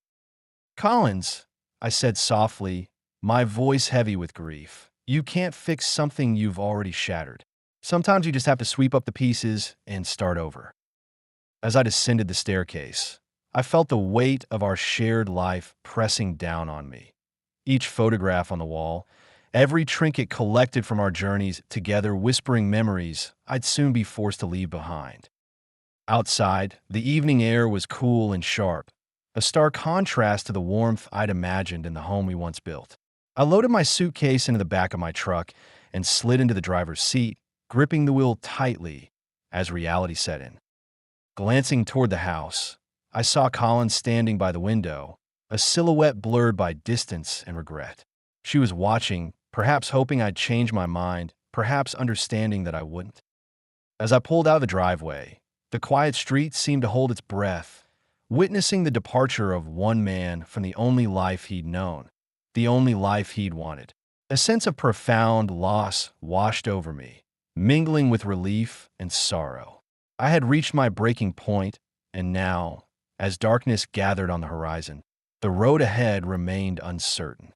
A: "Collins," I said softly, my voice heavy with grief, "you can't fix something you've already shattered. Sometimes you just have to sweep up the pieces and start over." As I descended the staircase, I felt the weight of our shared life pressing down on me. Each photograph on the wall, every trinket collected from our journeys together whispering memories I'd soon be forced to leave behind. Outside, the evening air was cool and sharp, a stark contrast to the warmth I'd imagined in the home we once built. I loaded my suitcase into the back of my truck and slid into the driver's seat, gripping the wheel tightly as reality set in. Glancing toward the house, I saw Collins standing by the window, a silhouette blurred by distance and regret. She was watching, perhaps hoping I'd change my mind, perhaps understanding that I wouldn't. As I pulled out of the driveway, the quiet street seemed to hold its breath, witnessing the departure of one man from the only life he'd known, the only life he'd wanted. A sense of profound loss washed over me, mingling with relief and sorrow. I had reached my breaking point, and now, as darkness gathered on the horizon, the road ahead remained uncertain.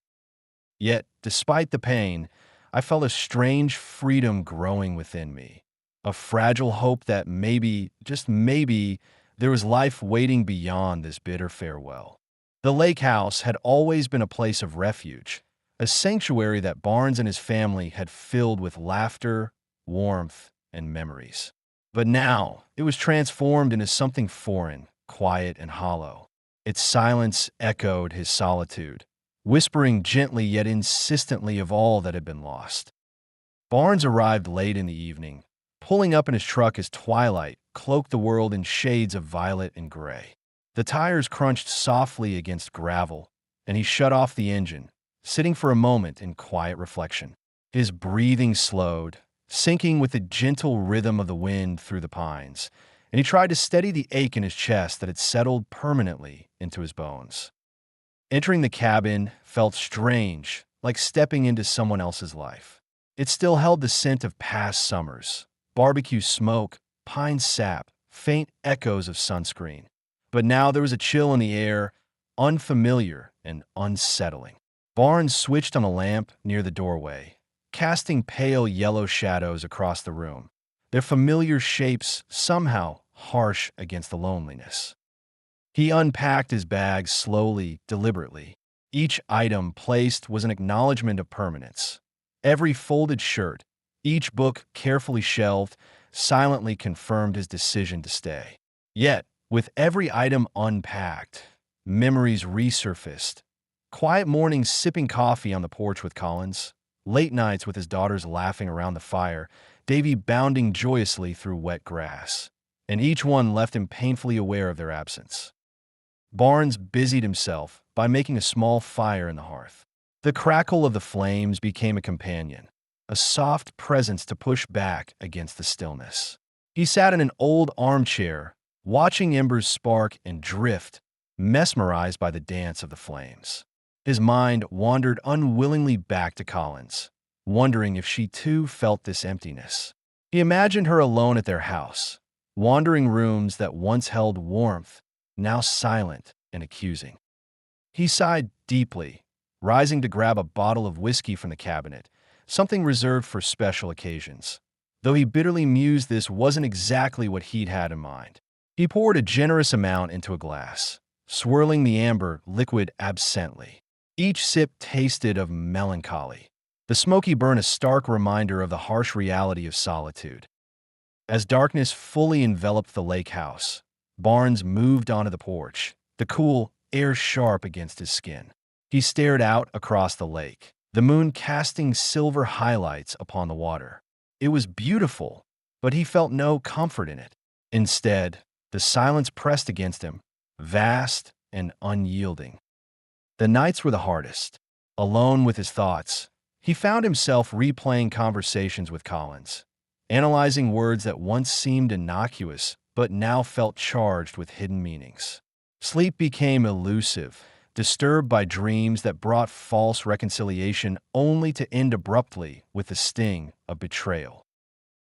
A: Yet, despite the pain, I felt a strange freedom growing within me, a fragile hope that maybe, just maybe, there was life waiting beyond this bitter farewell. The lake house had always been a place of refuge, a sanctuary that Barnes and his family had filled with laughter, warmth, and memories. But now, it was transformed into something foreign, quiet, and hollow. Its silence echoed his solitude, whispering gently yet insistently of all that had been lost. Barnes arrived late in the evening, pulling up in his truck as twilight cloaked the world in shades of violet and gray. The tires crunched softly against gravel, and he shut off the engine, sitting for a moment in quiet reflection. His breathing slowed, syncing with the gentle rhythm of the wind through the pines, and he tried to steady the ache in his chest that had settled permanently into his bones. Entering the cabin felt strange, like stepping into someone else's life. It still held the scent of past summers, barbecue smoke, pine sap, faint echoes of sunscreen. But now there was a chill in the air, unfamiliar and unsettling. Barnes switched on a lamp near the doorway, casting pale yellow shadows across the room, their familiar shapes somehow harsh against the loneliness. He unpacked his bag slowly, deliberately. Each item placed was an acknowledgement of permanence. Every folded shirt, each book carefully shelved, silently confirmed his decision to stay. Yet, with every item unpacked, memories resurfaced. Quiet mornings sipping coffee on the porch with Collins, late nights with his daughters laughing around the fire, Davy bounding joyously through wet grass, and each one left him painfully aware of their absence. Barnes busied himself by making a small fire in the hearth. The crackle of the flames became a companion, a soft presence to push back against the stillness. He sat in an old armchair, watching embers spark and drift, mesmerized by the dance of the flames. His mind wandered unwillingly back to Collins, wondering if she too felt this emptiness. He imagined her alone at their house, wandering rooms that once held warmth, now silent and accusing. He sighed deeply, rising to grab a bottle of whiskey from the cabinet, something reserved for special occasions. Though he bitterly mused this wasn't exactly what he'd had in mind. He poured a generous amount into a glass, swirling the amber liquid absently. Each sip tasted of melancholy, the smoky burn a stark reminder of the harsh reality of solitude. As darkness fully enveloped the lake house, Barnes moved onto the porch, the cool air sharp against his skin. He stared out across the lake, the moon casting silver highlights upon the water. It was beautiful, but he felt no comfort in it. Instead, the silence pressed against him, vast and unyielding. The nights were the hardest. Alone with his thoughts, he found himself replaying conversations with Collins, analyzing words that once seemed innocuous but now felt charged with hidden meanings. Sleep became elusive, disturbed by dreams that brought false reconciliation only to end abruptly with the sting of betrayal.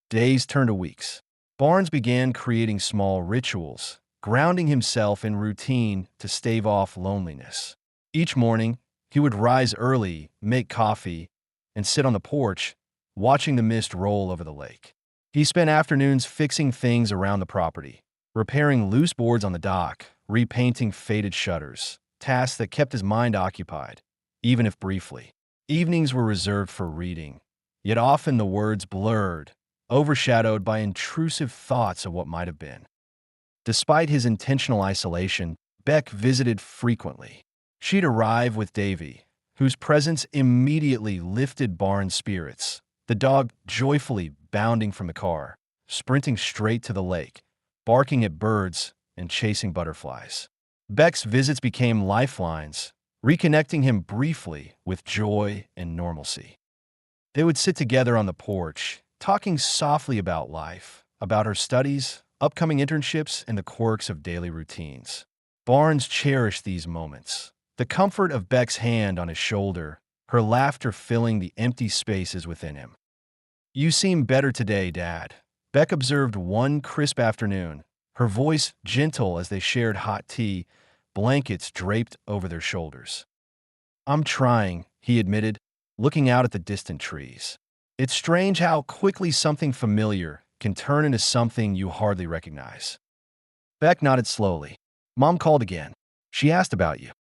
A: Days turned to weeks. Barnes began creating small rituals, grounding himself in routine to stave off loneliness. Each morning, he would rise early, make coffee, and sit on the porch, watching the mist roll over the lake. He spent afternoons fixing things around the property, repairing loose boards on the dock, repainting faded shutters, tasks that kept his mind occupied, even if briefly. Evenings were reserved for reading, yet often the words blurred, overshadowed by intrusive thoughts of what might have been. Despite his intentional isolation, Beck visited frequently. She'd arrive with Davy, whose presence immediately lifted Barnes' spirits, the dog joyfully bounding from the car, sprinting straight to the lake, barking at birds and chasing butterflies. Beck's visits became lifelines, reconnecting him briefly with joy and normalcy. They would sit together on the porch, talking softly about life, about her studies, upcoming internships, and the quirks of daily routines. Barnes cherished these moments, the comfort of Beck's hand on his shoulder, her laughter filling the empty spaces within him. "You seem better today, Dad," Beck observed one crisp afternoon, her voice gentle as they shared hot tea, blankets draped over their shoulders. "I'm trying," he admitted, looking out at the distant trees. "It's strange how quickly something familiar can turn into something you hardly recognize." Beck nodded slowly. "Mom called again. She asked about you."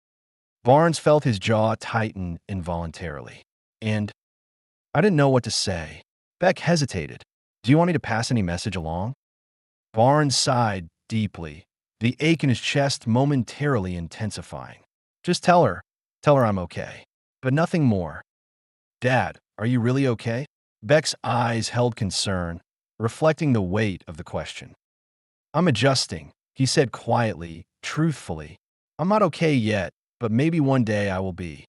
A: Barnes felt his jaw tighten involuntarily. "And I didn't know what to say." Beck hesitated. "Do you want me to pass any message along?" Barnes sighed deeply, the ache in his chest momentarily intensifying. "Just tell her I'm okay, but nothing more." "Dad, are you really okay?" Beck's eyes held concern, reflecting the weight of the question. "I'm adjusting," he said quietly, truthfully. "I'm not okay yet, but maybe one day I will be."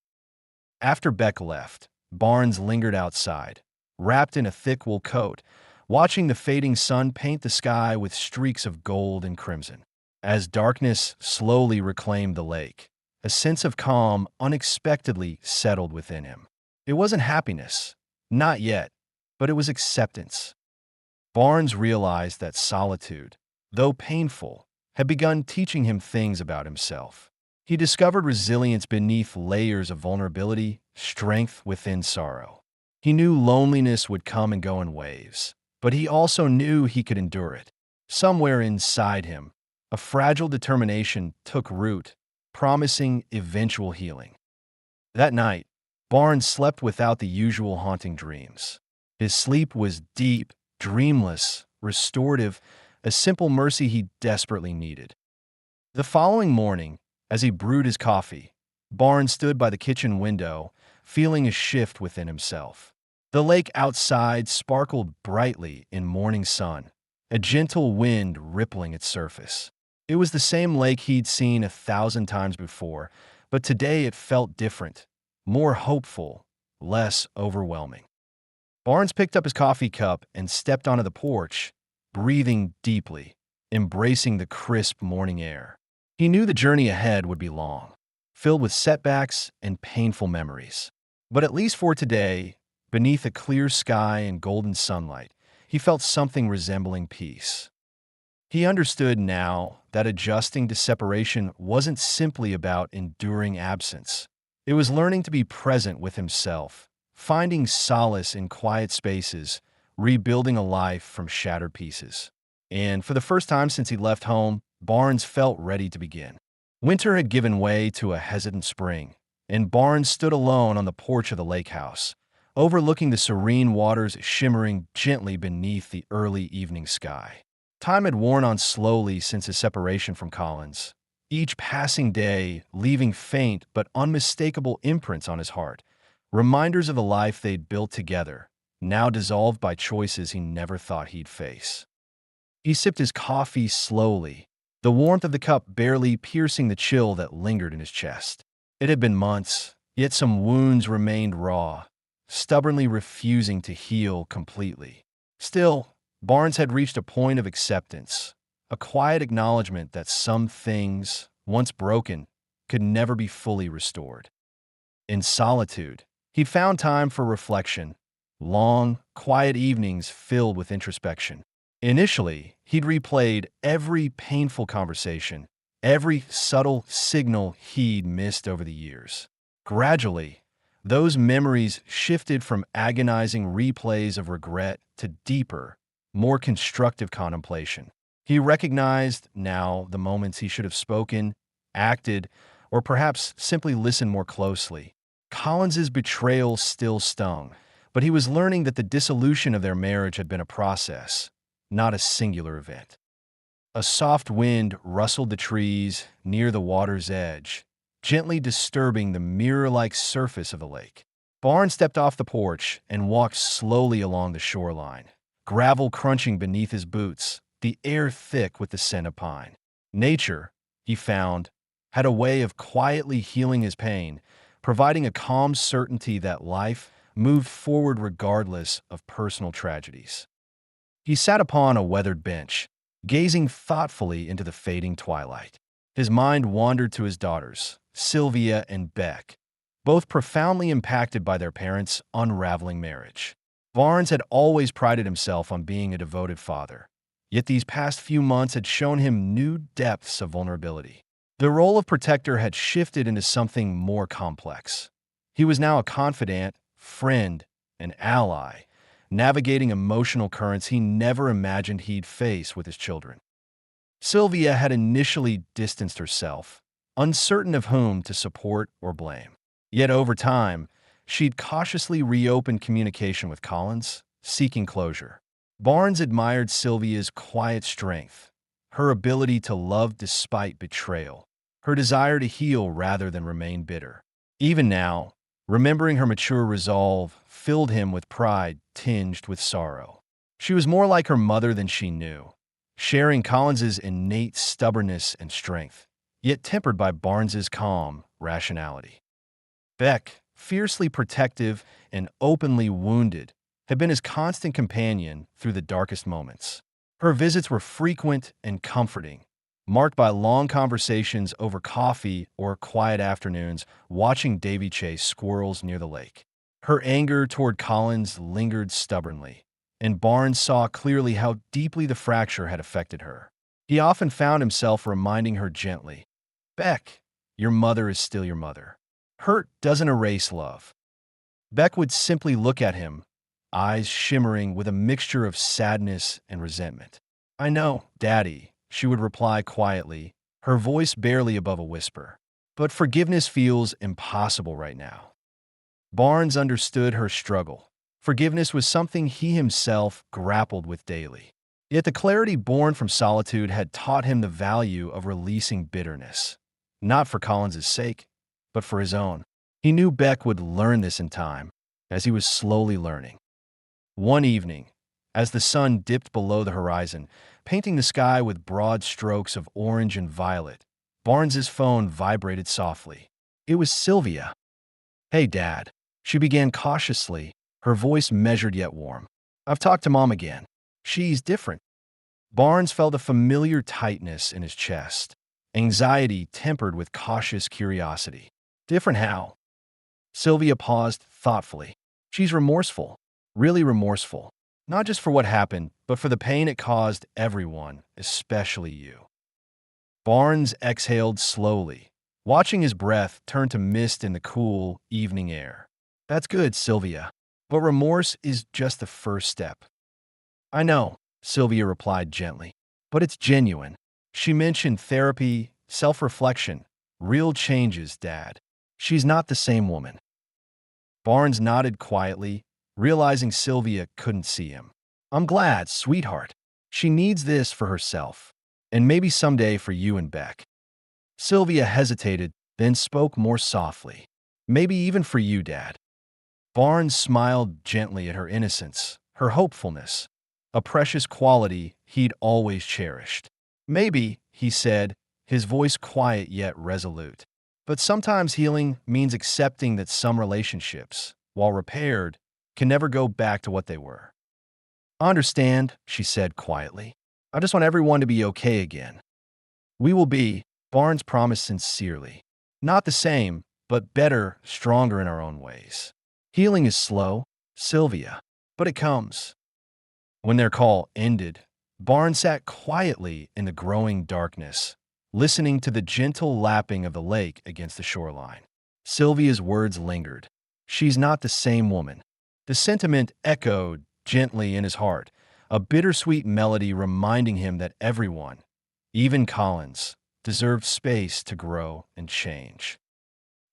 A: After Beck left, Barnes lingered outside, wrapped in a thick wool coat, watching the fading sun paint the sky with streaks of gold and crimson. As darkness slowly reclaimed the lake, a sense of calm unexpectedly settled within him. It wasn't happiness, not yet, but it was acceptance. Barnes realized that solitude, though painful, had begun teaching him things about himself. He discovered resilience beneath layers of vulnerability, strength within sorrow. He knew loneliness would come and go in waves, but he also knew he could endure it. Somewhere inside him, a fragile determination took root, promising eventual healing. That night, Barnes slept without the usual haunting dreams. His sleep was deep, dreamless, restorative, a simple mercy he desperately needed. The following morning, as he brewed his coffee, Barnes stood by the kitchen window, feeling a shift within himself. The lake outside sparkled brightly in morning sun, a gentle wind rippling its surface. It was the same lake he'd seen 1,000 times before, but today it felt different, more hopeful, less overwhelming. Barnes picked up his coffee cup and stepped onto the porch, breathing deeply, embracing the crisp morning air. He knew the journey ahead would be long, filled with setbacks and painful memories. But at least for today, beneath a clear sky and golden sunlight, he felt something resembling peace. He understood now that adjusting to separation wasn't simply about enduring absence. It was learning to be present with himself, finding solace in quiet spaces, rebuilding a life from shattered pieces. And for the first time since he left home, Barnes felt ready to begin. Winter had given way to a hesitant spring, and Barnes stood alone on the porch of the lake house, overlooking the serene waters shimmering gently beneath the early evening sky. Time had worn on slowly since his separation from Collins, each passing day leaving faint but unmistakable imprints on his heart, reminders of the life they'd built together, now dissolved by choices he never thought he'd face. He sipped his coffee slowly, the warmth of the cup barely piercing the chill that lingered in his chest. It had been months, yet some wounds remained raw, stubbornly refusing to heal completely. Still, Barnes had reached a point of acceptance, a quiet acknowledgement that some things, once broken, could never be fully restored. In solitude, he found time for reflection, long, quiet evenings filled with introspection. Initially, he'd replayed every painful conversation, every subtle signal he'd missed over the years. Gradually, those memories shifted from agonizing replays of regret to deeper, more constructive contemplation. He recognized now the moments he should have spoken, acted, or perhaps simply listened more closely. Collins's betrayal still stung, but he was learning that the dissolution of their marriage had been a process, not a singular event. A soft wind rustled the trees near the water's edge, gently disturbing the mirror-like surface of the lake. Barnes stepped off the porch and walked slowly along the shoreline, gravel crunching beneath his boots, the air thick with the scent of pine. Nature, he found, had a way of quietly healing his pain, providing a calm certainty that life moved forward regardless of personal tragedies. He sat upon a weathered bench, gazing thoughtfully into the fading twilight. His mind wandered to his daughters, Sylvia and Beck, both profoundly impacted by their parents' unraveling marriage. Barnes had always prided himself on being a devoted father, yet these past few months had shown him new depths of vulnerability. The role of protector had shifted into something more complex. He was now a confidant, friend, and ally, navigating emotional currents he never imagined he'd face with his children. Sylvia had initially distanced herself, uncertain of whom to support or blame. Yet over time, she'd cautiously reopened communication with Collins, seeking closure. Barnes admired Sylvia's quiet strength, her ability to love despite betrayal, her desire to heal rather than remain bitter. Even now, remembering her mature resolve filled him with pride tinged with sorrow. She was more like her mother than she knew, sharing Collins's innate stubbornness and strength, yet tempered by Barnes's calm rationality. Beck, fiercely protective and openly wounded, had been his constant companion through the darkest moments. Her visits were frequent and comforting, marked by long conversations over coffee or quiet afternoons watching Davy chase squirrels near the lake. Her anger toward Collins lingered stubbornly, and Barnes saw clearly how deeply the fracture had affected her. He often found himself reminding her gently, "Beck, your mother is still your mother. Hurt doesn't erase love." Beck would simply look at him, eyes shimmering with a mixture of sadness and resentment. "I know, Daddy," she would reply quietly, her voice barely above a whisper. "But forgiveness feels impossible right now." Barnes understood her struggle. Forgiveness was something he himself grappled with daily. Yet the clarity born from solitude had taught him the value of releasing bitterness, not for Collins's sake, but for his own. He knew Beck would learn this in time, as he was slowly learning. One evening, as the sun dipped below the horizon, painting the sky with broad strokes of orange and violet, Barnes's phone vibrated softly. It was Sylvia. "Hey, Dad," she began cautiously, her voice measured yet warm. "I've talked to Mom again. She's different." Barnes felt a familiar tightness in his chest, anxiety tempered with cautious curiosity. "Different how?" Sylvia paused thoughtfully. "She's remorseful, really remorseful, not just for what happened, but for the pain it caused everyone, especially you." Barnes exhaled slowly, watching his breath turn to mist in the cool evening air. "That's good, Sylvia, but remorse is just the first step." "I know," Sylvia replied gently, "but it's genuine." She mentioned therapy, self-reflection, real changes, Dad. "She's not the same woman." Barnes nodded quietly, realizing Sylvia couldn't see him. "I'm glad, sweetheart. She needs this for herself, and maybe someday for you and Beck." Sylvia hesitated, then spoke more softly. "Maybe even for you, Dad." Barnes smiled gently at her innocence, her hopefulness, a precious quality he'd always cherished. "Maybe," he said, his voice quiet yet resolute. "But sometimes healing means accepting that some relationships, while repaired, can never go back to what they were." "I understand," she said quietly. "I just want everyone to be okay again." "We will be," Barnes promised sincerely. "Not the same, but better, stronger in our own ways. Healing is slow, Sylvia, but it comes." When their call ended, Barnes sat quietly in the growing darkness, listening to the gentle lapping of the lake against the shoreline. Sylvia's words lingered. "She's not the same woman." The sentiment echoed gently in his heart, a bittersweet melody reminding him that everyone, even Collins, deserved space to grow and change.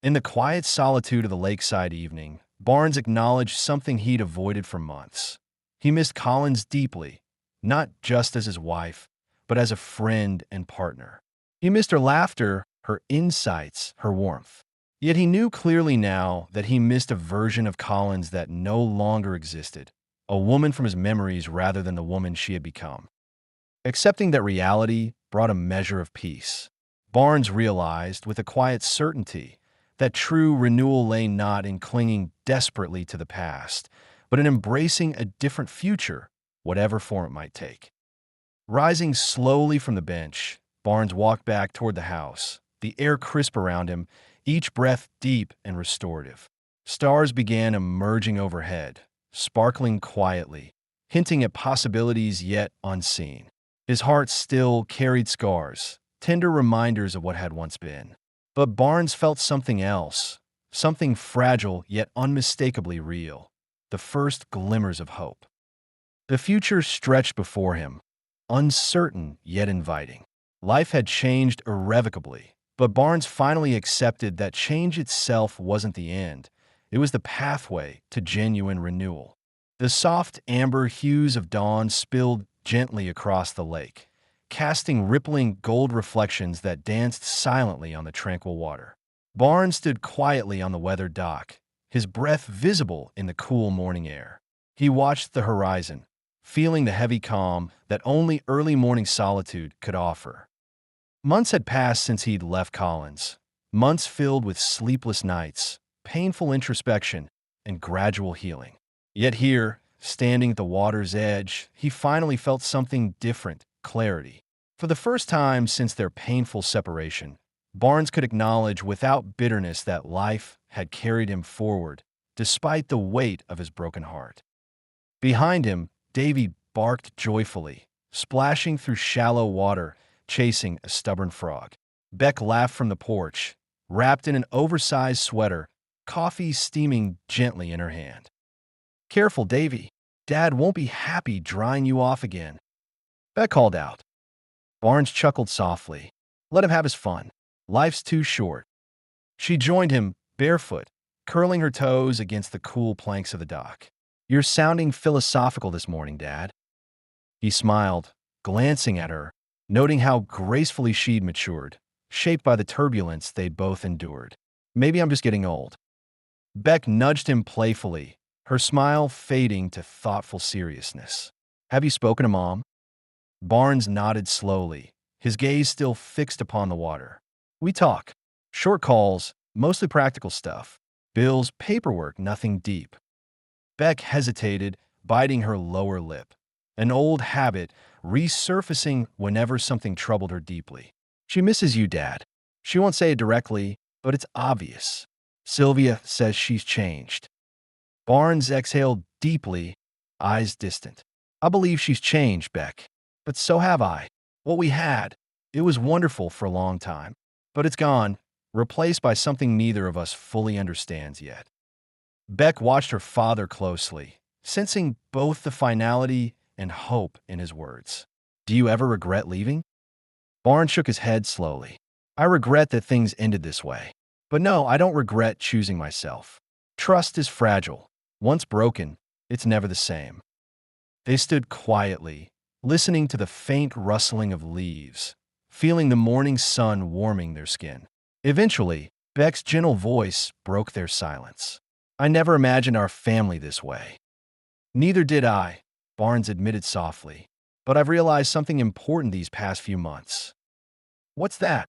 A: In the quiet solitude of the lakeside evening, Barnes acknowledged something he'd avoided for months. He missed Collins deeply, not just as his wife, but as a friend and partner. He missed her laughter, her insights, her warmth. Yet he knew clearly now that he missed a version of Collins that no longer existed, a woman from his memories rather than the woman she had become. Accepting that reality brought a measure of peace. Barnes realized, with a quiet certainty, that true renewal lay not in clinging desperately to the past, but in embracing a different future, whatever form it might take. Rising slowly from the bench, Barnes walked back toward the house, the air crisp around him, each breath deep and restorative. Stars began emerging overhead, sparkling quietly, hinting at possibilities yet unseen. His heart still carried scars, tender reminders of what had once been. But Barnes felt something else, something fragile yet unmistakably real, the first glimmers of hope. The future stretched before him, uncertain yet inviting. Life had changed irrevocably, but Barnes finally accepted that change itself wasn't the end. It was the pathway to genuine renewal. The soft amber hues of dawn spilled gently across the lake, casting rippling gold reflections that danced silently on the tranquil water. Barnes stood quietly on the weathered dock, his breath visible in the cool morning air. He watched the horizon, feeling the heavy calm that only early morning solitude could offer. Months had passed since he'd left Collins, months filled with sleepless nights, painful introspection, and gradual healing. Yet here, standing at the water's edge, he finally felt something different, clarity. For the first time since their painful separation, Barnes could acknowledge without bitterness that life had carried him forward, despite the weight of his broken heart. Behind him, Davy barked joyfully, splashing through shallow water, chasing a stubborn frog. Beck laughed from the porch, wrapped in an oversized sweater, coffee steaming gently in her hand. "Careful, Davy. Dad won't be happy drying you off again," Beck called out. Barnes chuckled softly. Let him have his fun. Life's too short. She joined him, barefoot, curling her toes against the cool planks of the dock. "You're sounding philosophical this morning, Dad." He smiled, glancing at her, noting how gracefully she'd matured, shaped by the turbulence they'd both endured. "Maybe I'm just getting old." Beck nudged him playfully, her smile fading to thoughtful seriousness. "Have you spoken to Mom?" Barnes nodded slowly, his gaze still fixed upon the water. "We talk. Short calls, mostly practical stuff. Bills, paperwork, nothing deep." Beck hesitated, biting her lower lip, an old habit resurfacing whenever something troubled her deeply. "She misses you, Dad. She won't say it directly, but it's obvious. Sylvia says she's changed." Barnes exhaled deeply, eyes distant. "I believe she's changed, Beck. But so have I. What we had, it was wonderful for a long time. But it's gone, replaced by something neither of us fully understands yet." Beck watched her father closely, sensing both the finality and hope in his words. "Do you ever regret leaving?" Barnes shook his head slowly. "I regret that things ended this way. But no, I don't regret choosing myself. Trust is fragile. Once broken, it's never the same." They stood quietly, listening to the faint rustling of leaves, feeling the morning sun warming their skin. Eventually, Beck's gentle voice broke their silence. "I never imagined our family this way." "Neither did I," Barnes admitted softly. "But I've realized something important these past few months." "What's that?"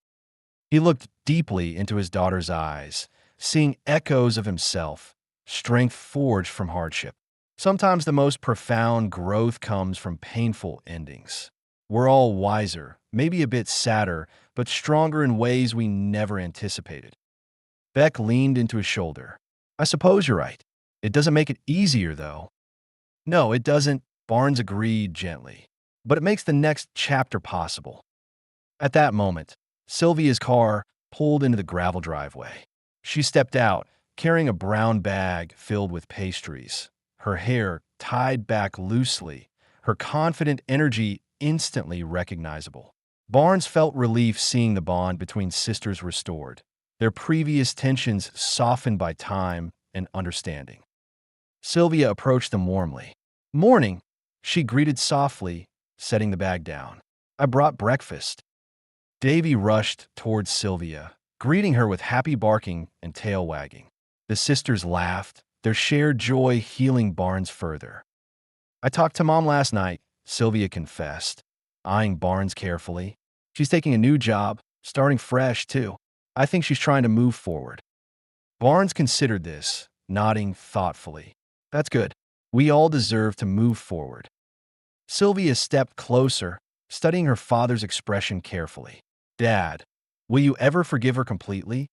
A: He looked deeply into his daughter's eyes, seeing echoes of himself, strength forged from hardship. Sometimes the most profound growth comes from painful endings. We're all wiser, maybe a bit sadder, but stronger in ways we never anticipated. Beck leaned into his shoulder. "I suppose you're right. It doesn't make it easier, though." "No, it doesn't," Barnes agreed gently. "But it makes the next chapter possible." At that moment, Sylvia's car pulled into the gravel driveway. She stepped out, carrying a brown bag filled with pastries, her hair tied back loosely, her confident energy instantly recognizable. Barnes felt relief seeing the bond between sisters restored, their previous tensions softened by time and understanding. Sylvia approached them warmly. "Morning," she greeted softly, setting the bag down. "I brought breakfast." Davy rushed towards Sylvia, greeting her with happy barking and tail wagging. The sisters laughed, their shared joy healing Barnes further. "I talked to Mom last night," Sylvia confessed, eyeing Barnes carefully. "She's taking a new job, starting fresh, too. I think she's trying to move forward." Barnes considered this, nodding thoughtfully. "That's good. We all deserve to move forward." Sylvia stepped closer, studying her father's expression carefully. "Dad, will you ever forgive her completely?"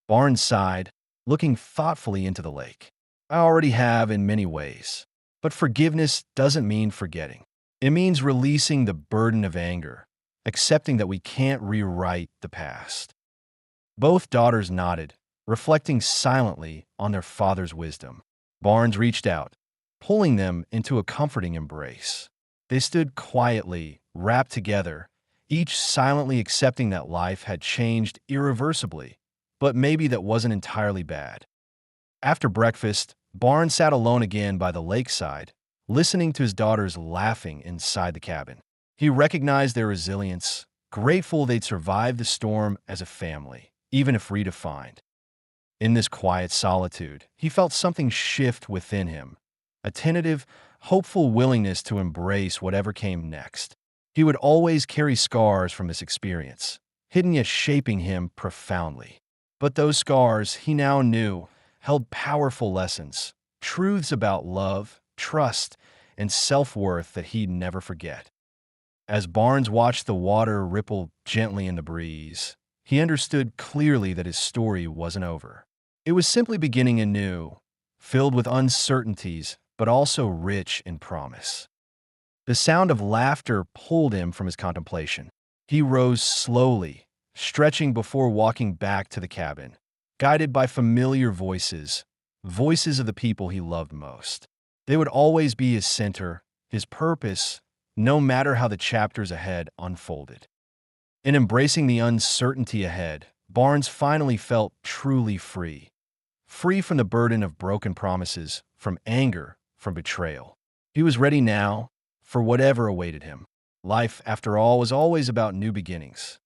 A: Barnes sighed, looking thoughtfully into the lake. "I already have in many ways. But forgiveness doesn't mean forgetting. It means releasing the burden of anger, accepting that we can't rewrite the past." Both daughters nodded, reflecting silently on their father's wisdom. Barnes reached out, pulling them into a comforting embrace. They stood quietly, wrapped together, each silently accepting that life had changed irreversibly, but maybe that wasn't entirely bad. After breakfast, Barnes sat alone again by the lakeside, listening to his daughters laughing inside the cabin. He recognized their resilience, grateful they'd survived the storm as a family, even if redefined. In this quiet solitude, he felt something shift within him, a tentative, hopeful willingness to embrace whatever came next. He would always carry scars from this experience, hidden yet shaping him profoundly. But those scars, he now knew, held powerful lessons, truths about love, trust, and self-worth that he'd never forget. As Barnes watched the water ripple gently in the breeze, he understood clearly that his story wasn't over. It was simply beginning anew, filled with uncertainties, but also rich in promise. The sound of laughter pulled him from his contemplation. He rose slowly, stretching before walking back to the cabin, guided by familiar voices, voices of the people he loved most. They would always be his center, his purpose, no matter how the chapters ahead unfolded. In embracing the uncertainty ahead, Barnes finally felt truly free. Free from the burden of broken promises, from anger, from betrayal. He was ready now for whatever awaited him. Life, after all, was always about new beginnings.